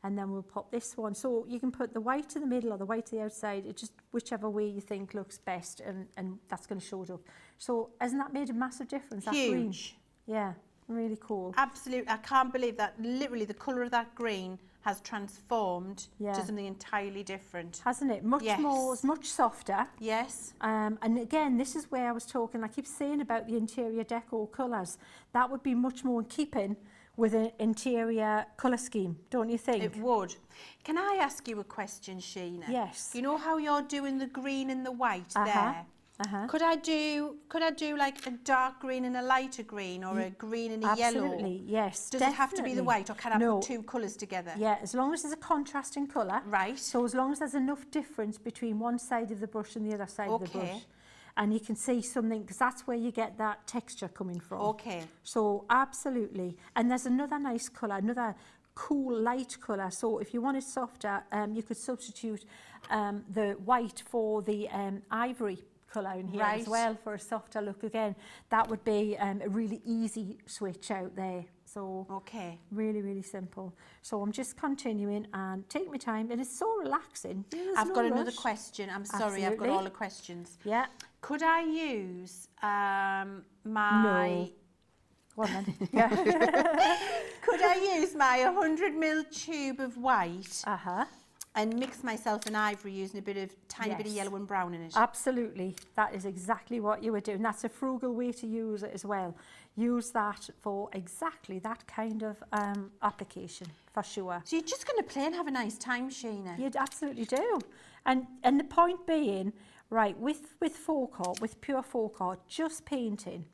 and then we'll pop this one. So you can put the white to the middle or the white to the outside, it just whichever way you think looks best, and that's going to show it up. So hasn't that made a massive difference? That green? Huge. Yeah, really cool. Absolutely. I can't believe that literally the colour of that green has transformed to something entirely different. Hasn't it? Much more, it's much softer. Yes. And again, this is where I was talking, I keep saying about the interior decor colours. That would be much more in keeping with an interior colour scheme, don't you think? It would. Can I ask you a question, Sheena? Yes. You know how you're doing the green and the white there? Could I do like a dark green and a lighter green, or a green and a yellow? Absolutely, yes. Does it have to be the white, or can I No. put two colours together? Yeah, as long as there's a contrasting colour. Right. So as long as there's enough difference between one side of the brush and the other side of the brush. And you can see something, because that's where you get that texture coming from. Okay. So absolutely. And there's another nice colour, another cool light colour. So if you want it softer, you could substitute the white for the ivory colour in here as well for a softer look again. That would be a really easy switch out there. So really, really simple. So I'm just continuing and take my time, and it's so relaxing. I've got another question. I'm sorry, I've got all the questions. Yeah. Could I use my... No. Go on then. Yeah. Could I use my 100ml tube of white and mix myself an ivory using a bit of tiny bit of yellow and brown in it? Absolutely. That is exactly what you were doing. That's a frugal way to use it as well. Use that for exactly that kind of application, for sure. So you're just going to play and have a nice time, Sheena? You absolutely do. And the point being, right, with folk art, with pure folk art, just painting,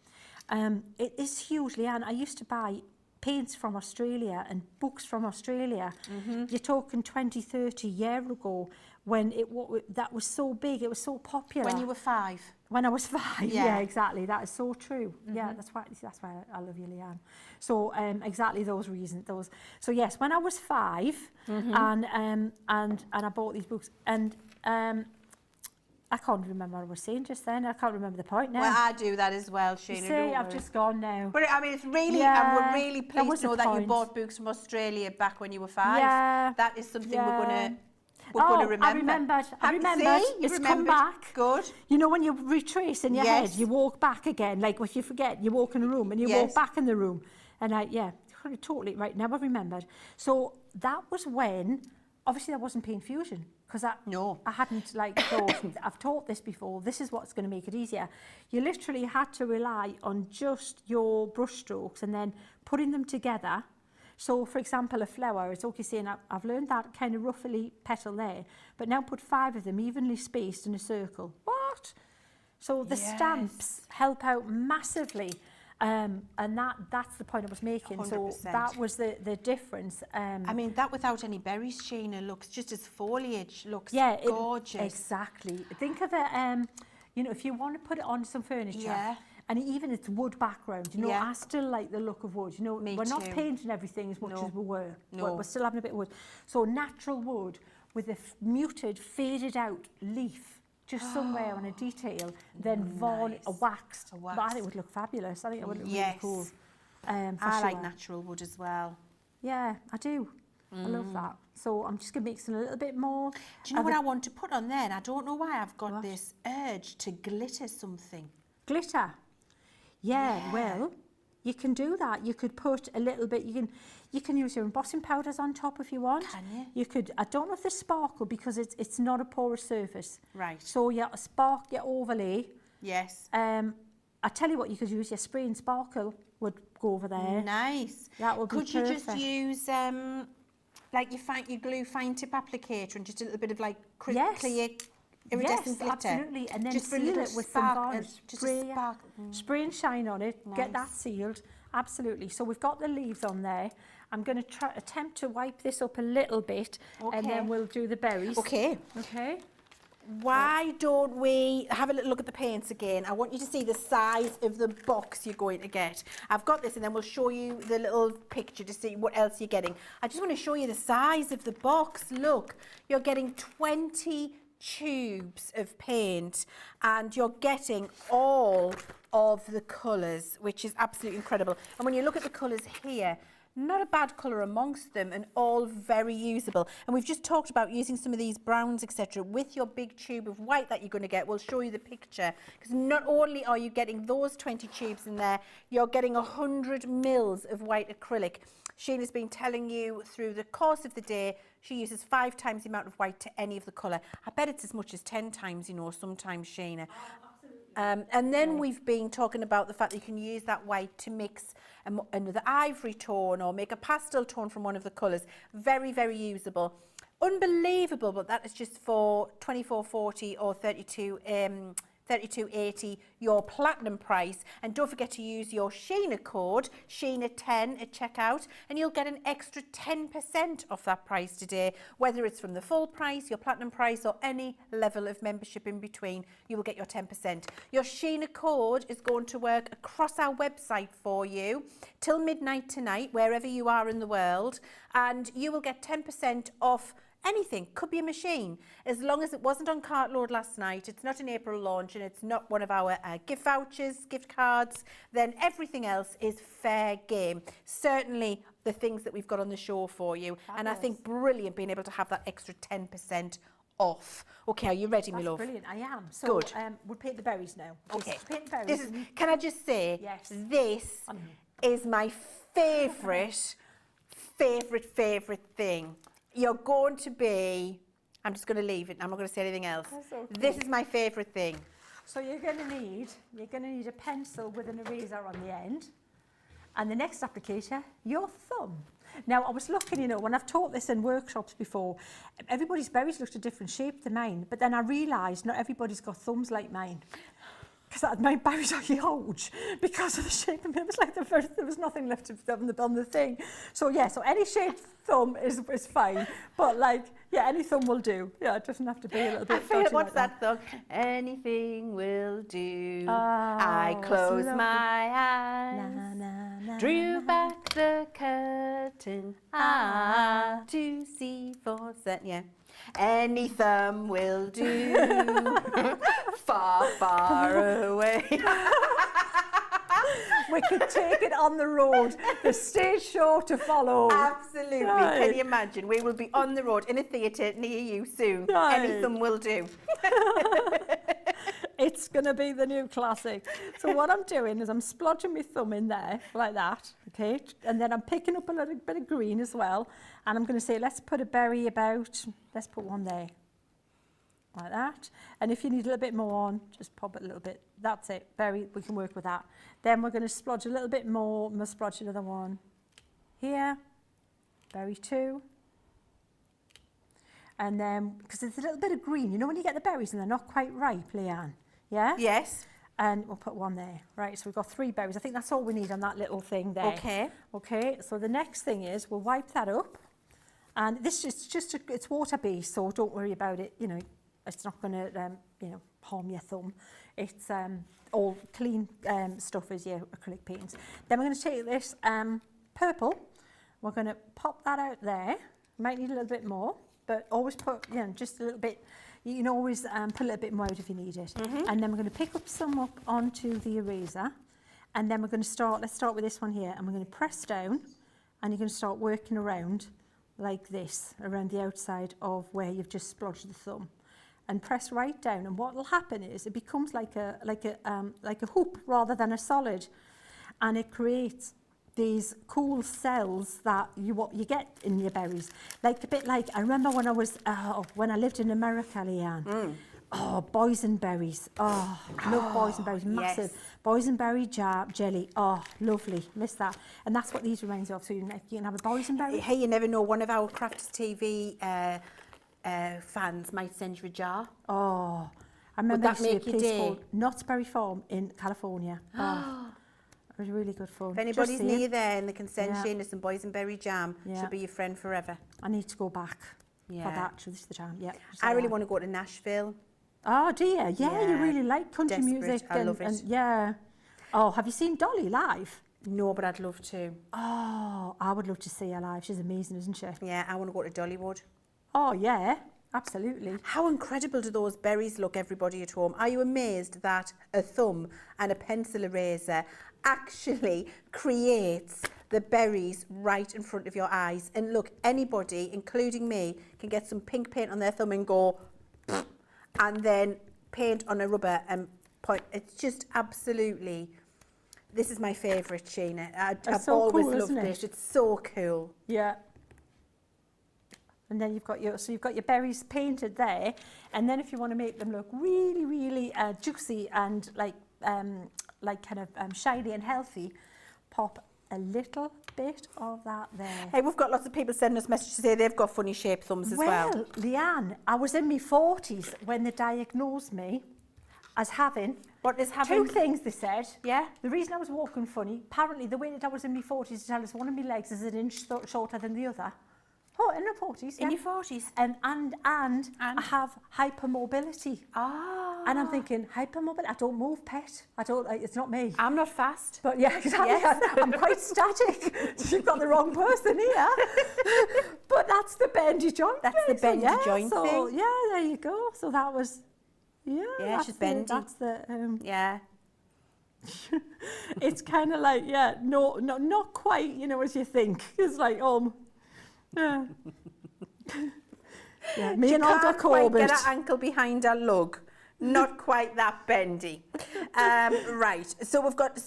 it is hugely, and I used to buy paints from Australia and books from Australia. You're talking 20, 30 years ago when that was so big, it was so popular. When you were 5? When I was 5, yeah, exactly. That is so true. Yeah, that's why I love you, Leanne. So exactly those reasons. So yes, when I was 5, and I bought these books, and I can't remember what I was saying just then. I can't remember the point now. Well, I do that as well, Sheena. You see, I've just gone now. But I mean, it's really, and we're really pleased to know that you bought books from Australia back when you were 5. Yeah. That is something we're going to remember. I remembered. It's come back. Good. You know when you retrace in your head, you walk back again. Like if you forget, you walk in a room and you walk back in the room. And totally right now I remembered. So that was when, obviously, there wasn't paint fusion. Because I hadn't thought, I've taught this before, this is what's going to make it easier. You literally had to rely on just your brush strokes and then putting them together. So for example, a flower, it's okay saying I've learned that kind of roughly petal there, but now put 5 of them evenly spaced in a circle. What? So the stamps help out massively. And that's the point I was making. 100%. So that was the difference. I mean, that without any berries, Sheena, looks just as foliage, looks gorgeous. Exactly. Think of it, if you want to put it on some furniture, and even it's wood background, I still like the look of wood. We're not painting everything as much as we were. No. We're still having a bit of wood. So natural wood with a muted, faded out leaf, just somewhere on a detail, then waxed. But I think it would look fabulous. I think it would look really cool. I like natural wood as well. Yeah, I do. I love that. So I'm just going to mix in a little bit more. Do you know what I want to put on there? And I don't know why I've got this urge to glitter something. Glitter? Yeah, well, you can do that. You could put a little bit, you can use your embossing powders on top if you want. Can you? You could, I don't know if they sparkle because it's not a porous surface. Right. So you spark your overlay. Yes. I tell you what, you could use your spray and sparkle would go over there. Nice. That would be perfect. Could you just use like your glue fine tip applicator and just a little bit of clear Iridescent glitter. Absolutely, and then just for a seal little it with spark, some varnish. just a spark. Spray and shine on it, get that sealed. Absolutely. So we've got the leaves on there. I'm going to attempt to wipe this up a little bit, and then we'll do the berries. Okay. Okay. Why don't we have a little look at the paints again? I want you to see the size of the box you're going to get. I've got this, and then we'll show you the little picture to see what else you're getting. I just want to show you the size of the box. Look, you're getting 20 tubes of paint, and you're getting all of the colours, which is absolutely incredible. And when you look at the colours here, not a bad colour amongst them, and all very usable. And we've just talked about using some of these browns, etc., with your big tube of white that you're going to get. We'll show you the picture, because not only are you getting those 20 tubes in there, you're getting 100 mils of white acrylic. Sheena's been telling you through the course of the day she uses 5 times the amount of white to any of the colour. I bet it's as much as 10 times, you know, sometimes, Sheena. And then we've been talking about the fact that you can use that white to mix another ivory tone or make a pastel tone from one of the colours. Very, very usable. Unbelievable, but that is just for $24.40 or $32.80, your platinum price. And don't forget to use your Sheena code, Sheena10 at checkout, and you'll get an extra 10% off that price today. Whether it's from the full price, your platinum price, or any level of membership in between, you will get your 10%. Your Sheena code is going to work across our website for you till midnight tonight, wherever you are in the world, and you will get 10% off anything. Could be a machine, as long as it wasn't on Cartload last night, it's not an April launch, and it's not one of our gift vouchers, gift cards, then everything else is fair game. Certainly the things that we've got on the show for you. Fabulous. And I think brilliant being able to have that extra 10% off. Okay, are you ready, my love? Brilliant, I am. So, good. We'll paint the berries now. Okay. Paint the berries. Can I just say, this is my favourite thing. You're going to be, I'm just going to leave it, I'm not going to say anything else. Okay. This is my favourite thing. So you're going to need a pencil with an eraser on the end. And the next application, your thumb. Now, I was looking, you know, when I've taught this in workshops before, everybody's berries looked a different shape than mine. But then I realised not everybody's got thumbs like mine. Because my berries are huge because of the shape of it. It was like there was nothing left on the thing. So yeah, so any shaped thumb is fine. But like, yeah, any thumb will do. Yeah, it doesn't have to be a little bit. I feel what's like that song? Anything will do. I close my eyes, drew back the curtain, to see for certain. Yeah. Any thumb will do, far, far away. We could take it on the road, the stage show to follow. Absolutely. Right. Can you imagine? We will be on the road in a theatre near you soon. Right. Any thumb will do. It's going to be the new classic. So what I'm doing is I'm splodging my thumb in there like that, okay? And then I'm picking up a little bit of green as well. And I'm going to say, let's put a berry about, let's put one there, like that. And if you need a little bit more on, just pop it a little bit. That's it, berry, we can work with that. Then we're going to splodge a little bit more, and we'll splodge another one here, berry 2. And then, because there's a little bit of green, you know when you get the berries and they're not quite ripe, Leanne? Yeah? Yes. And we'll put one there. Right, so we've got 3 berries. I think that's all we need on that little thing there. Okay. Okay, so the next thing is we'll wipe that up. And this is just, it's water-based, so don't worry about it. You know, it's not going to, you know, harm your thumb. It's all clean stuff as your acrylic paints. Then we're going to take this purple. We're going to pop that out there. Might need a little bit more, but always put, you know, just a little bit. You can always put a little bit more out if you need it. Mm-hmm. And then we're going to pick up some up onto the eraser. And then we're going to start, let's start with this one here. And we're going to press down, and you're going to start working around like this, around the outside of where you've just splodged the thumb. And press right down. And what will happen is it becomes like a hoop rather than a solid. And it creates these cool cells that you get in your berries. Like a bit like, I remember when I lived in America, Leanne. Oh, boysenberries. Oh, love boysenberries, massive. Yes. Boysenberry jelly. Oh, lovely. Miss that. And that's what these reminds me of. So you can have a boysenberry. Hey, you never know. One of our Crafters TV fans might send you a jar. Oh, I remember that there used make to your be a place day? called Knott's Berry Farm in California. Oh, it was really good fun. If Just anybody's saying. near there and they can send Yeah. Sheena some boysenberry jam, Yeah. she'll be your friend forever. I need to go back for Yeah. that. So this is the jam. Yeah. I really want to go to Nashville. Oh dear, yeah, you Yeah, really like country desperate. music. I love it. And yeah. Oh, have you seen Dolly live? No, but I'd love to. Oh, I would love to see her live. She's amazing, isn't she? Yeah, I want to go to Dollywood. Oh yeah, absolutely. How incredible do those berries look, everybody at home? Are you amazed that a thumb and a pencil eraser actually creates the berries right in front of your eyes? And look, anybody, including me, can get some pink paint on their thumb and go, and then paint on a rubber and point. It's just absolutely, this is my favourite, Sheena. I've so always cool, loved isn't it? it. It's so cool. Yeah. And then you've got your berries painted there, and then if you want to make them look really, really juicy and like kind of shiny and healthy, pop a little bit of that there. Hey, we've got lots of people sending us messages to say they've got funny shaped thumbs as well. Well, Leanne, I was in my 40s when they diagnosed me as having What is having? two things, they said. Yeah. The reason I was walking funny, apparently the way that I was in my 40s to tell us one of my legs is an inch shorter than the other. Oh, in my 40s, yeah. In your 40s? And I have hypermobility. Ah. And I'm thinking, hypermobility? I don't move, pet. It's not me. I'm not fast. But yeah, exactly. Yes. I'm quite static. You've got the wrong person here. But that's the bendy joint. That's the thing. bendy joint so, thing. Yeah, there you go. So that was, Yeah, that's she's the- bendy. That's the. Yeah. It's kind of like, yeah, no, not quite, as you think. It's like, yeah. Yeah, me She and Olga can't quite Corbett. get her ankle behind her lug. Not quite that bendy. Right, so we've got,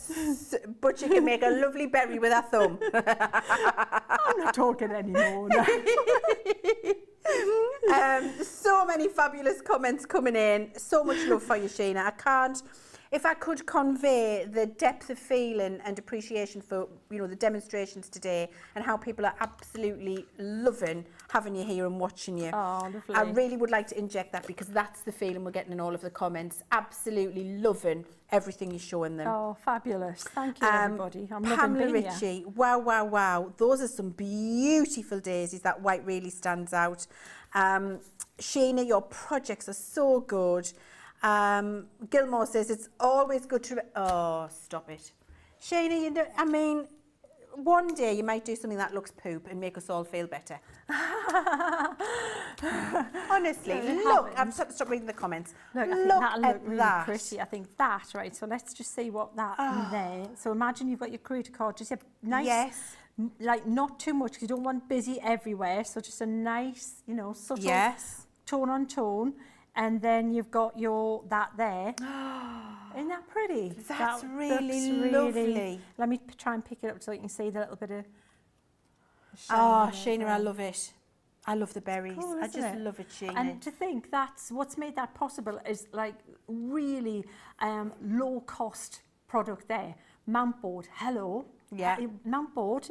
but she can make a lovely berry with her thumb. I'm not talking anymore. No. So many fabulous comments coming in. So much love for you, Sheena. I can't, if I could convey the depth of feeling and appreciation for, the demonstrations today and how people are absolutely loving having you here and watching you. Oh, lovely. I really would like to inject that because that's the feeling we're getting in all of the comments. Absolutely loving everything you're showing them. Oh, fabulous. Thank you, everybody. I'm loving Pamela being here. Ritchie, wow. Those are some beautiful daisies. That white really stands out. Sheena, your projects are so good. Gilmore says it's always good to... Oh, stop it. Sheena, one day you might do something that looks poop and make us all feel better. Honestly, look, I've stopped reading the comments. Look, I think that'll look really pretty. I think that, right, so let's just see what that there. So imagine you've got your creator card, just a nice, Yes. Like not too much, because you don't want busy everywhere, so just a nice, subtle tone on tone. And then you've got that there. Isn't that pretty? That's That really looks lovely. Let me try and pick it up so you can see the little bit of Oh, shine Sheena, I love it. I love the berries. Cool, I isn't just it? love it, Sheena. And to think that's what's made that possible is like really low cost product there. Mount board, hello. Yeah. Mount board,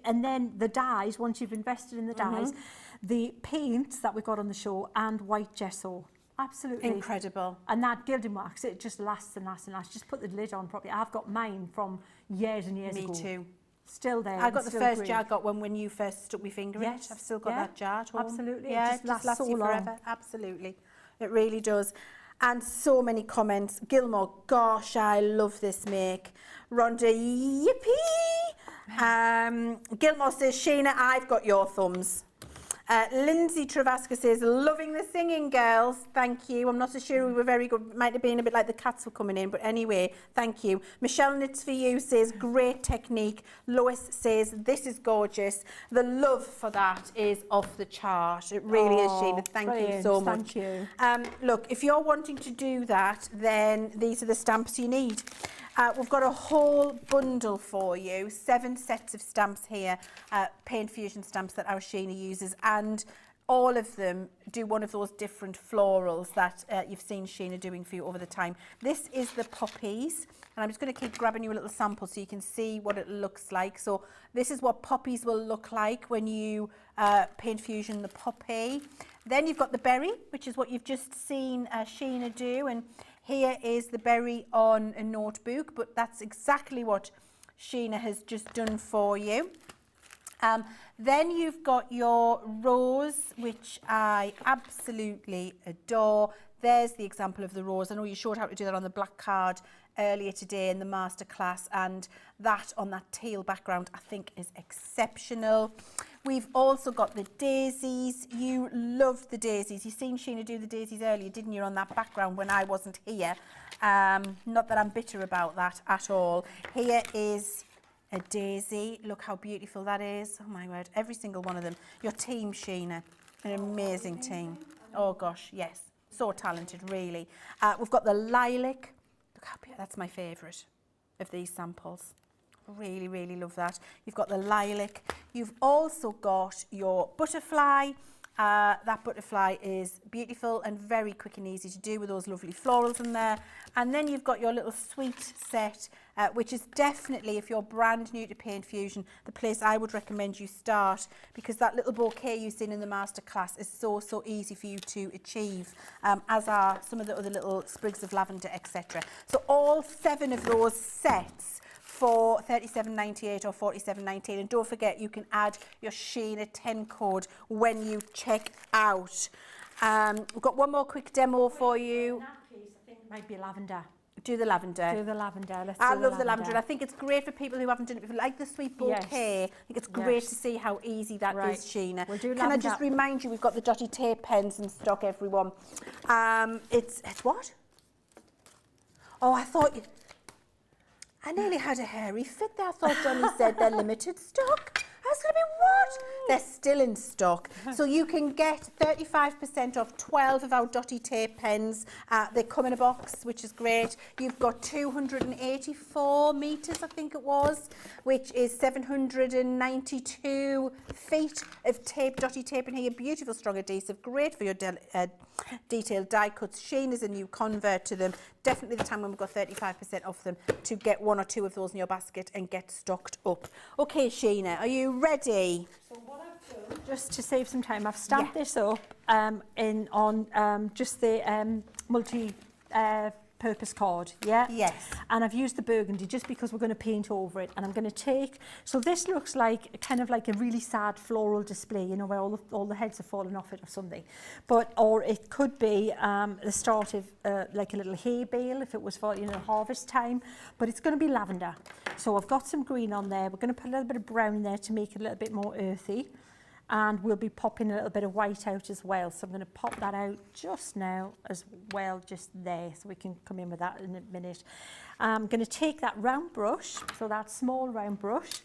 and then the dyes, once you've invested in the dyes, the paints that we've got on the show and white gesso. Absolutely. Incredible. And that gilding wax, it just lasts and lasts and lasts. Just put the lid on properly. I've got mine from years and years ago. Me too. Still there. I got and the still first great. jar I got when you first stuck my finger in it. I've still got that jar at home. Absolutely. Yeah, It just lasts so you long. forever. Absolutely. It really does. And so many comments. Gilmore, gosh, I love this make. Rhonda, yippee! Gilmore says, Sheena, I've got your thumbs. Lindsay Travaska says, loving the singing, girls. Thank you. I'm not so sure we were very good. Might have been a bit like the cats were coming in, but anyway, thank you. Michelle Knits For You says, great technique. Lois says, this is gorgeous. The love for that is off the chart. It really is, Sheena. Thank you so much. Thank you. Look, if you're wanting to do that, then these are the stamps you need. We've got a whole bundle for you, 7 sets of stamps here, Paint Fusion stamps that our Sheena uses, and all of them do one of those different florals that you've seen Sheena doing for you over the time. This is the poppies, and I'm just going to keep grabbing you a little sample so you can see what it looks like. So this is what poppies will look like when you paint fusion the poppy. Then you've got the berry, which is what you've just seen Sheena do, and here is the berry on a notebook, but that's exactly what Sheena has just done for you. Then you've got your rose, which I absolutely adore. There's the example of the rose. I know you showed how to do that on the black card earlier today in the masterclass, and that on that teal background I think is exceptional. We've also got the daisies. You loved the daisies. You've seen Sheena do the daisies earlier, didn't you, on that background when I wasn't here. Not that I'm bitter about that at all. Here is a daisy. Look how beautiful that is. Oh my word, every single one of them. Your team, Sheena, an amazing team. Oh gosh, yes, so talented, really. We've got the lilac. Look how beautiful. That's my favourite of these samples. Really, really love that. You've got the lilac. You've also got your butterfly. That butterfly is beautiful and very quick and easy to do with those lovely florals in there. And then you've got your little sweet set, which is definitely, if you're brand new to Paint Fusion, the place I would recommend you start, because that little bouquet you've seen in the masterclass is so easy for you to achieve, as are some of the other little sprigs of lavender, etc. So all 7 of those sets for $37.98 or $47.98, and don't forget you can add your Sheena 10 code when you check out. We've got one more quick demo for you. In that case, I think it might be lavender. Do the lavender. Do the lavender. I love the lavender, and I think it's great for people who haven't done it before, like the sweet bouquet. Yes. I think it's great to see how easy that is, Sheena. We'll do Can I lavender. just remind you, we've got the dotty tape pens in stock, everyone. It's what? Oh, I nearly had a hairy fit there. I thought Johnny said they're limited stock. I was going to be, what? They're still in stock. So you can get 35% off 12 of our dotty tape pens. They come in a box, which is great. You've got 284 metres, I think it was, which is 792 feet of tape, dotty tape in here. Beautiful, strong adhesive, great for your detailed die cuts. Sheena's a new convert to them. Definitely the time when we've got 35% off them to get 1 or 2 of those in your basket and get stocked up. Okay, Sheena, are you ready? So what I've done, just to save some time, I've stamped this up on just the multi-purpose card, yeah? Yes. And I've used the burgundy just because we're going to paint over it. And I'm going to take, so this looks like kind of like a really sad floral display, you know, where all the heads are falling off it or something. But, or it could be the start of like a little hay bale if it was for, you know, harvest time. But it's going to be lavender. So I've got some green on there. We're going to put a little bit of brown there to make it a little bit more earthy. And we'll be popping a little bit of white out as well. So I'm going to pop that out just now as well, just there, so we can come in with that in a minute. I'm going to take that round brush, so that small round brush,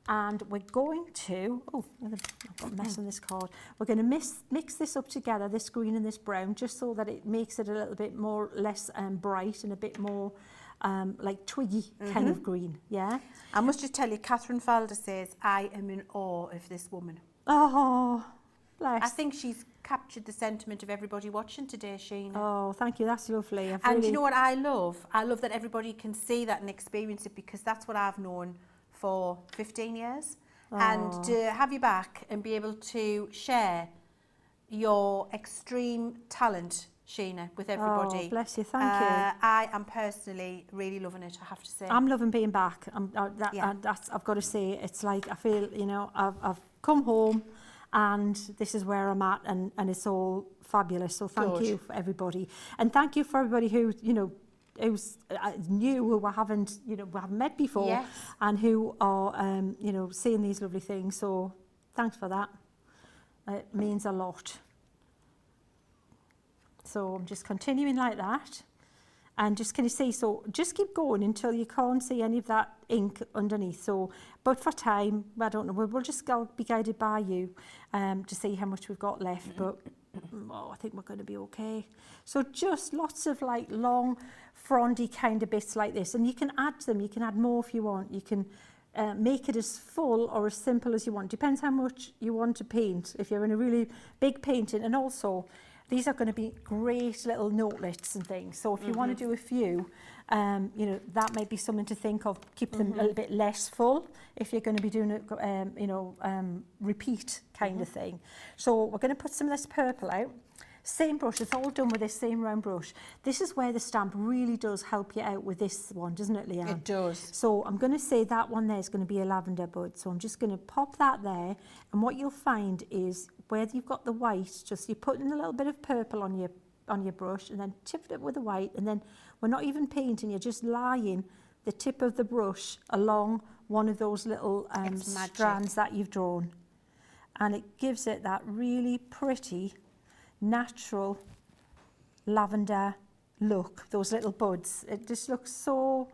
and we're going to, I've got a mess on this card. We're going to mix this up together, this green and this brown, just so that it makes it a little bit more less bright and a bit more like twiggy kind of green, yeah? I must just tell you, Catherine Falder says, I am in awe of this woman. Oh, bless. I think she's captured the sentiment of everybody watching today, Sheena. Oh, thank you. That's lovely. And you know what I love? I love that everybody can see that and experience it, because that's what I've known for 15 years. Oh. And to have you back and be able to share your extreme talent, Sheena, with everybody. Oh, bless you. Thank you. I am personally really loving it, I have to say. I'm loving being back. That's, I've got to say, it's like I feel, you know, I've come home and this is where I'm at, and it's all fabulous. So thank you for everybody. And thank you for everybody who, you know, who's new, who we haven't met before, and who are, you know, seeing these lovely things. So thanks for that. It means a lot. So I'm just continuing like that. And just, can you see, so just keep going until you can't see any of that ink underneath. So, but for time, I don't know, we'll just be guided by you to see how much we've got left. But I think we're going to be okay. So just lots of like long, frondy kind of bits like this. And you can add them, you can add more if you want. You can make it as full or as simple as you want. Depends how much you want to paint, if you're in a really big painting. And also, these are going to be great little notelets and things. So if you want to do a few, you know, that might be something to think of. Keep them a little bit less full if you're going to be doing a, you know, repeat kind of thing. So we're going to put some of this purple out. Same brush, it's all done with this same round brush. This is where the stamp really does help you out with this one, doesn't it, Leanne? It does. So I'm going to say that one there is going to be a lavender bud. So I'm just going to pop that there. And what you'll find is where you've got the white, just you're putting a little bit of purple on your brush and then tip it with the white. And then we're not even painting, you're just lying the tip of the brush along one of those little strands that you've drawn. And it gives it that really pretty, natural lavender look, those little buds. It just looks so,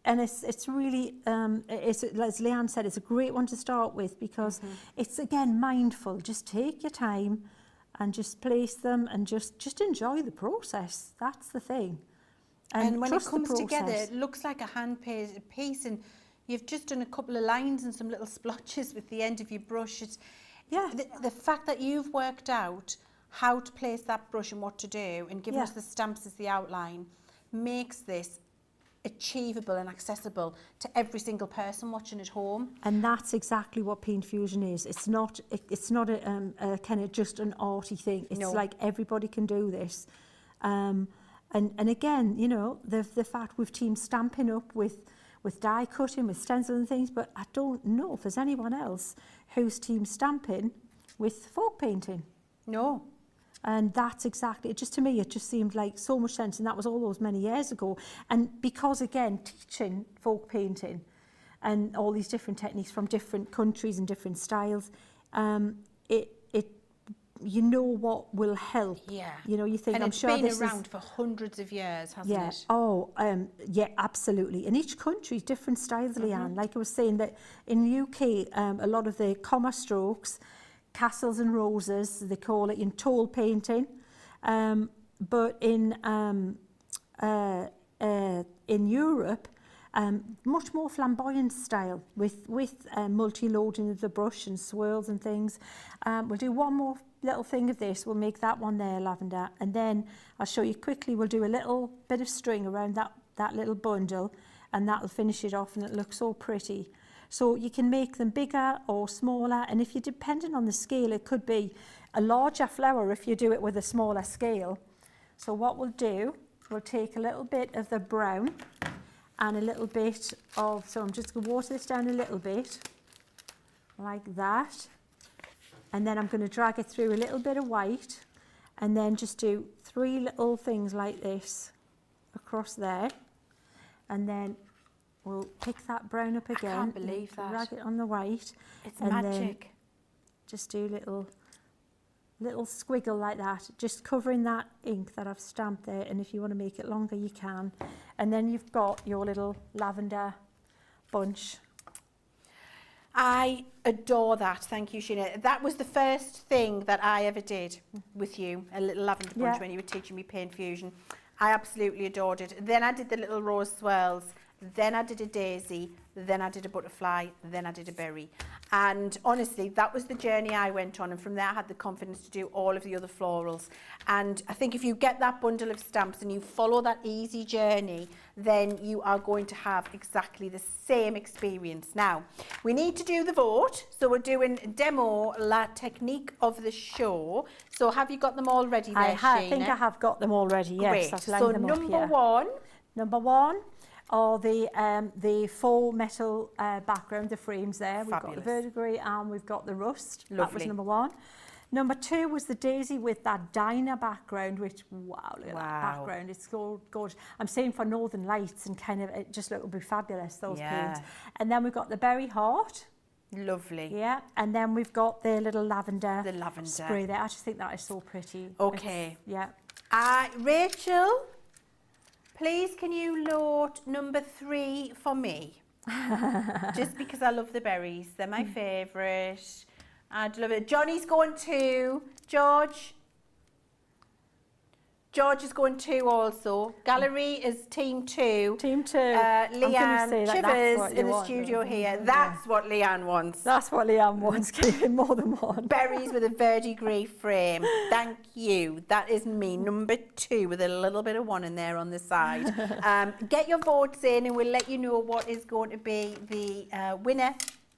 and it's really, it's, as Leanne said, it's a great one to start with because it's, again, mindful. Just take your time and just place them and just enjoy the process. That's the thing. And when it comes together, it looks like a hand piece, and you've just done a couple of lines and some little splotches with the end of your brush. It's, yeah. The fact that you've worked out how to place that brush and what to do and given us the stamps as the outline makes this achievable and accessible to every single person watching at home. And that's exactly what Paint Fusion is. It's not a kind of just an arty thing. It's like everybody can do this. And again, you know, the fact we've teamed stamping up with die cutting, with stencil and things, but I don't know if there's anyone else who's teamed stamping with folk painting. No. And that's exactly, it just to me, it just seemed like so much sense, and that was all those many years ago. And because, again, teaching folk painting and all these different techniques from different countries and different styles, you know what will help. Yeah. You know, you think, and I'm sure this it's been around for hundreds of years, hasn't it? Oh, yeah, absolutely. In each country, different styles, Leanne. Like I was saying, that in the UK, a lot of the comma strokes, castles and roses, they call it, in tole painting. But in Europe, much more flamboyant style with multi-loading of the brush and swirls and things. We'll do one more little thing of this. We'll make that one there lavender, and then I'll show you quickly. We'll do a little bit of string around that little bundle, and that'll finish it off, and it looks so pretty. So you can make them bigger or smaller, and if you're depending on the scale, it could be a larger flower if you do it with a smaller scale. So what we'll do, we'll take a little bit of the brown and a little bit of, so I'm just going to water this down a little bit, like that. And then I'm going to drag it through a little bit of white, and then just do 3 little things like this across there. And then we'll pick that brown up again. I can't believe that. Drag it on the white. It's and magic. Just do little squiggle like that, just covering that ink that I've stamped there. And if you want to make it longer, you can. And then you've got your little lavender bunch. I adore that. Thank you, Sheena. That was the first thing that I ever did with you, a little lavender bunch when you were teaching me Paint Fusion. I absolutely adored it. Then I did the little rose swirls. Then I did a daisy, then I did a butterfly, then I did a berry. And honestly, that was the journey I went on. And from there, I had the confidence to do all of the other florals. And I think if you get that bundle of stamps and you follow that easy journey, then you are going to have exactly the same experience. Now, we need to do the vote. So we're doing demo la technique of the show. So have you got them all ready there, Sheena? I think I have got them all ready, yes. Great. I've lined So them up here. number one. Are the faux metal background, the frames there. Fabulous. We've got the verdigris and we've got the rust. Lovely. That was number 1. Number 2 was the daisy with that diner background, which, wow, look at that background. It's so gorgeous. I'm saying for Northern Lights, and kind of, it just would be fabulous, those paints. And then we've got the berry heart. Lovely. Yeah, and then we've got the little lavender, lavender spray there. I just think that is so pretty. Okay. Yeah. Rachel, please can you load number 3 for me? Just because I love the berries. They're my favourite. I'd love it. Johnny's going too. George. George is going 2 also. Gallery is team 2. Team 2. Leanne Chivers in the studio here. That's what Leanne wants. That's what Leanne wants, keeping more than one. Berries with a verdigris frame. Thank you. That is me, number 2, with a little bit of 1 in there on the side. Get your votes in and we'll let you know what is going to be the winner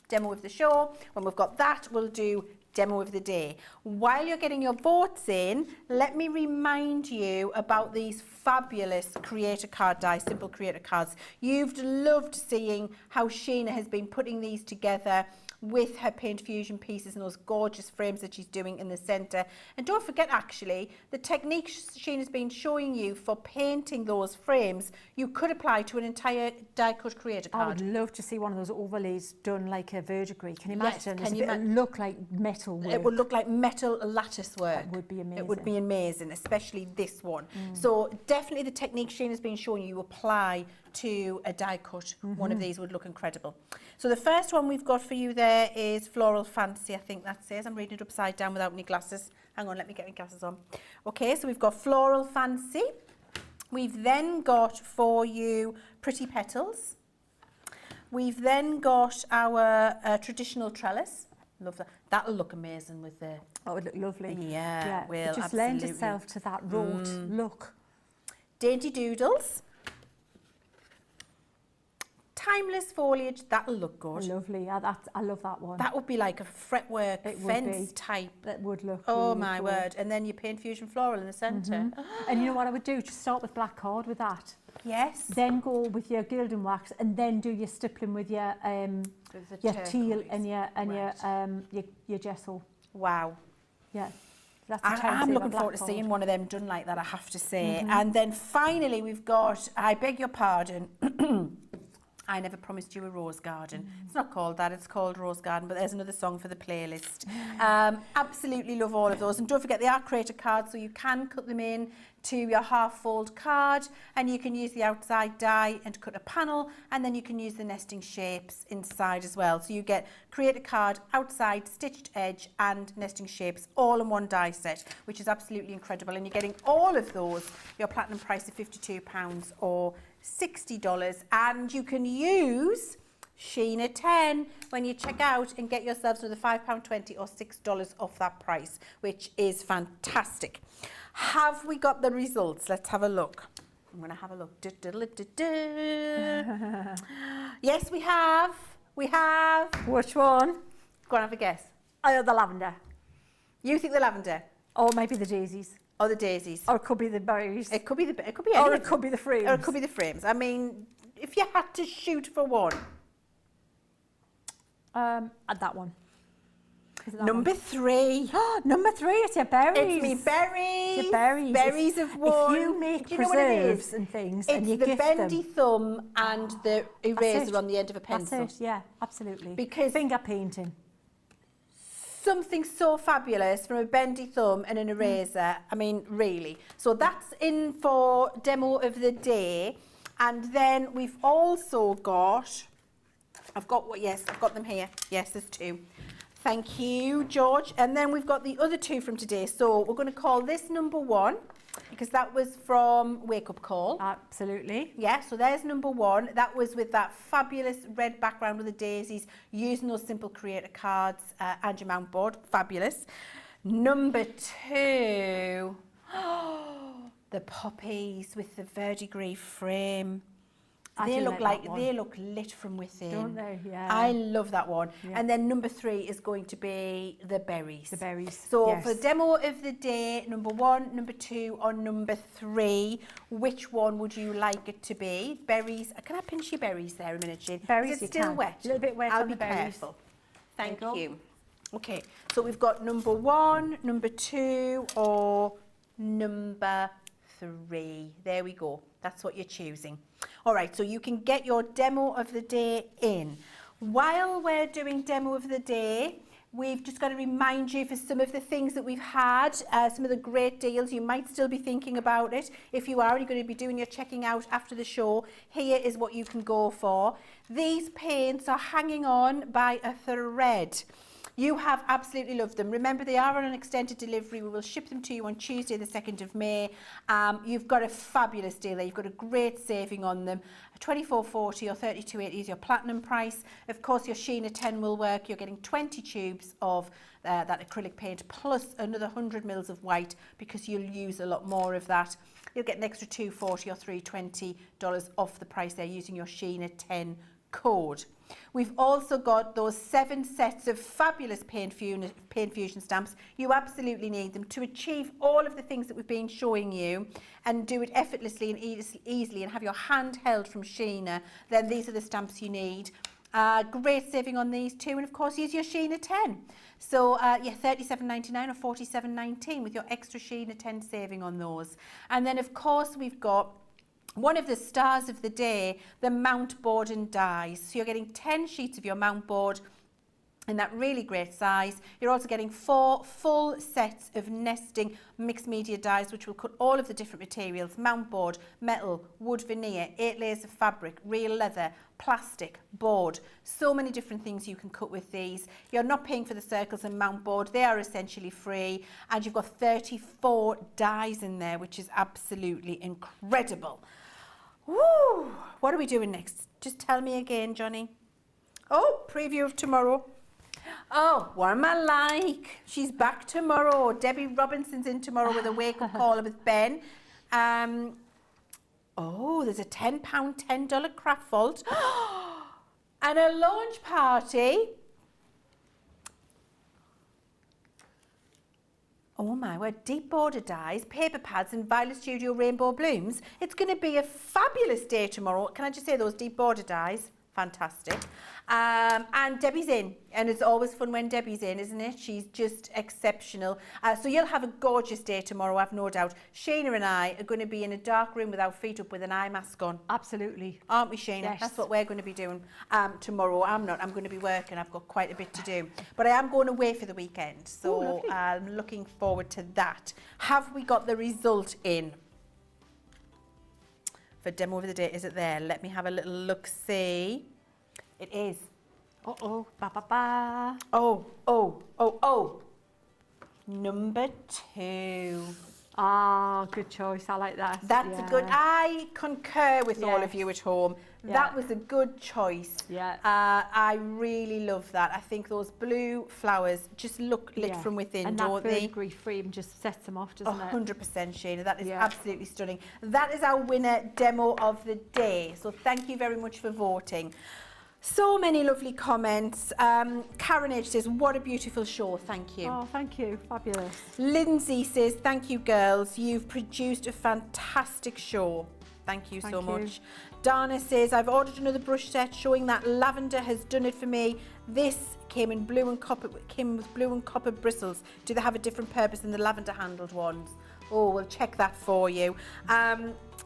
demo of the show. When we've got that, we'll do demo of the day. While you're getting your votes in, let me remind you about these fabulous creator card dies, simple creator cards. You've loved seeing how Sheena has been putting these together with her paint fusion pieces and those gorgeous frames that she's doing in the centre. And don't forget, actually, the technique Sheena's been showing you for painting those frames, you could apply to an entire die cut creator card. I would love to see one of those overlays done like a verdigris. Can you imagine? Yes, it would look like metal work. It would look like metal lattice work. That would be amazing. It would be amazing, especially this one. So definitely the technique Sheena's been showing you apply to a die cut. One of these would look incredible. So the first one we've got for you there is Floral Fancy, I think that says. I'm reading it upside down without any glasses. Hang on, let me get my glasses on. Okay, so we've got Floral Fancy. We've then got for you Pretty Petals. We've then got our traditional trellis. Love that. That'll look amazing with the... Oh, it would look lovely. Yeah, it will, just lends itself to that wrought look. Dainty Doodles. Timeless foliage, that'll look good. Lovely. I love that one. That would be like a fretwork fence type. That would look Oh really my cool. word. And then your paint fusion floral in the centre. And you know what I would do? Just start with black card with that. Yes. Then go with your gilding wax and then do your stippling with your teal and your gesso. Wow. Yeah. That's the I'm looking forward to seeing one of them done like that, I have to say. And then finally we've got, I beg your pardon, I never promised you a rose garden. It's not called that, it's called Rose Garden, but there's another song for the playlist. Absolutely love all of those. And don't forget, they are creator cards, so you can cut them in to your half-fold card, and you can use the outside die and cut a panel, and then you can use the nesting shapes inside as well. So you get creator card, outside, stitched edge, and nesting shapes all in one die set, which is absolutely incredible. And you're getting all of those, your platinum price of £52 or $60, and you can use Sheena 10 when you check out and get yourselves with a £5.20 or $6 off that price, which is fantastic. Have we got the results? Let's have a look. I'm going to have a look. Yes, we have. We have. Which one? Go on, have a guess. Oh, the lavender. You think the lavender? Or maybe the daisies. Or the daisies. Or it could be the berries. It could be any Or of it could be the frames. Or it could be the frames. I mean, if you had to shoot for one. Add that one. Number 3. Number 3, it's your berries. It's me berries. Your berries. Berries of one. If you make Do you know what it preserves is? and things It's and you the gift bendy them. thumb and the eraser it. on the end of a pencil. That's it, yeah, absolutely. Because finger painting. Something so fabulous from a bendy thumb and an eraser. I mean, really. So that's in for demo of the day. And then we've also got, I've got them here. Yes, there's 2. Thank you, George. And then we've got the other 2 from today. So we're going to call this number 1 because that was from Wake Up Call. Absolutely. Yeah, so there's number 1. That was with that fabulous red background with the daisies, using those simple creator cards and your mount board. Fabulous. Number 2, the poppies with the verdigris frame. They look they look lit from within. Don't they? Yeah. I love that one. Yeah. And then number 3 is going to be the berries. The berries. So yes. for the demo of the day, number 1, number 2, or number 3, which one would you like it to be? Berries. Can I pinch your berries there a minute, Jane? Berries, Is it you still can. wet? A little bit wet I'll on be the berries. careful. Thank There you you. Okay, so we've got number 1, number 2, or number 3. There we go. That's what you're choosing. All right, so you can get your demo of the day in. While we're doing demo of the day, we've just got to remind you for some of the things that we've had, some of the great deals. You might still be thinking about it. If you are, you're going to be doing your checking out after the show. Here is what you can go for. These paints are hanging on by a thread. You have absolutely loved them. Remember, they are on an extended delivery. We will ship them to you on Tuesday, the 2nd of May. You've got a fabulous deal there. You've got a great saving on them. $24.40 or $32.80 is your platinum price. Of course, your Sheena 10 will work. You're getting 20 tubes of that acrylic paint plus another 100 mils of white because you'll use a lot more of that. You'll get an extra $2.40 or $3.20 off the price there using your Sheena 10 code. We've also got those 7 sets of fabulous paint fusion stamps. You absolutely need them to achieve all of the things that we've been showing you and do it effortlessly and easily and have your hand held from Sheena. Then these are the stamps you need. Great saving on these too, and of course use your Sheena 10. So yeah, $37.99 or $47.19 with your extra Sheena 10 saving on those. And then of course we've got one of the stars of the day, the mount board and dies. So you're getting 10 sheets of your mount board in that really great size. You're also getting 4 full sets of nesting mixed media dies, which will cut all of the different materials: mount board, metal, wood veneer, 8 layers of fabric, real leather, plastic, board. So many different things you can cut with these. You're not paying for the circles and mount board. They are essentially free. And you've got 34 dies in there, which is absolutely incredible. Woo! What are we doing next? Just tell me again, Johnny. Oh, preview of tomorrow. Oh, what am I like? She's back tomorrow. Debbie Robinson's in tomorrow with a wake-up call with Ben. Oh, there's a £10, $10 craft vault. And a launch party. Oh my word, deep border dies, paper pads and Violet Studio Rainbow Blooms. It's going to be a fabulous day tomorrow. Can I just say those deep border dies? Fantastic. And Debbie's in, and it's always fun when Debbie's in, isn't it? She's just exceptional. So you'll have a gorgeous day tomorrow, I've no doubt. Sheena and I are going to be in a dark room with our feet up with an eye mask on. Absolutely. Aren't we, Sheena? Yes. That's what we're going to be doing tomorrow. I'm not. I'm going to be working. I've got quite a bit to do. But I am going away for the weekend. So I'm looking forward to that. Have we got the result in? For demo of the day, is it there? Let me have a little look-see. It is. Uh-oh. Ba-ba-ba. Oh. Number 2. Ah, good choice. I like that. That's a good. I concur with all of you at home. Yeah. That was a good choice. Yeah. I really love that. I think those blue flowers just look lit from within, and don't that they? Verdigris frame just sets them off, doesn't it? 100%, Sheena. That is absolutely stunning. That is our winner demo of the day. So thank you very much for voting. So many lovely comments. Karen H says, what a beautiful show. Thank you. Oh, thank you. Fabulous. Lindsay says, thank you, girls. You've produced a fantastic show. Thank you so much. Dana says, I've ordered another brush set showing that lavender has done it for me. This came in blue and copper, with blue and copper bristles. Do they have a different purpose than the lavender handled ones? Oh, we'll check that for you.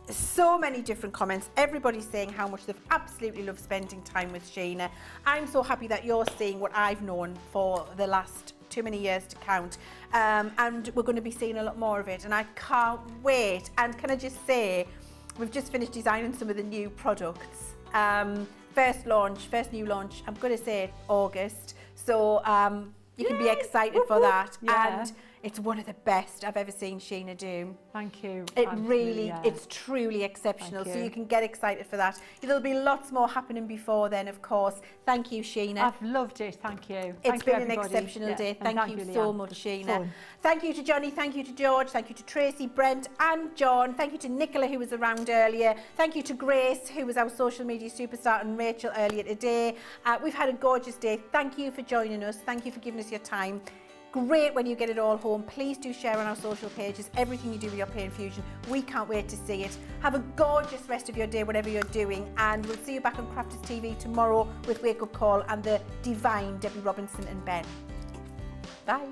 So many different comments. Everybody's saying how much they've absolutely loved spending time with Sheena. I'm so happy that you're seeing what I've known for the last too many years to count. And we're going to be seeing a lot more of it. And I can't wait. And can I just say, we've just finished designing some of the new products. First new launch, I'm going to say August. So you can be excited for that. Yeah. And it's one of the best I've ever seen Sheena do. Thank you. It's truly exceptional. So you can get excited for that. There'll be lots more happening before then, of course. Thank you, Sheena. I've loved it. Thank you. It's been an exceptional day. Thank you so much, Sheena. Thank you to Johnny. Thank you to George. Thank you to Tracy, Brent and John. Thank you to Nicola, who was around earlier. Thank you to Grace, who was our social media superstar, and Rachel earlier today. We've had a gorgeous day. Thank you for joining us. Thank you for giving us your time. Great when you get it all home. Please do share on our social pages everything you do with your paint fusion. We can't wait to see it. Have a gorgeous rest of your day, whatever you're doing, and we'll see you back on Crafters TV tomorrow with Wake Up Call and the divine Debbie Robinson and Ben. Bye.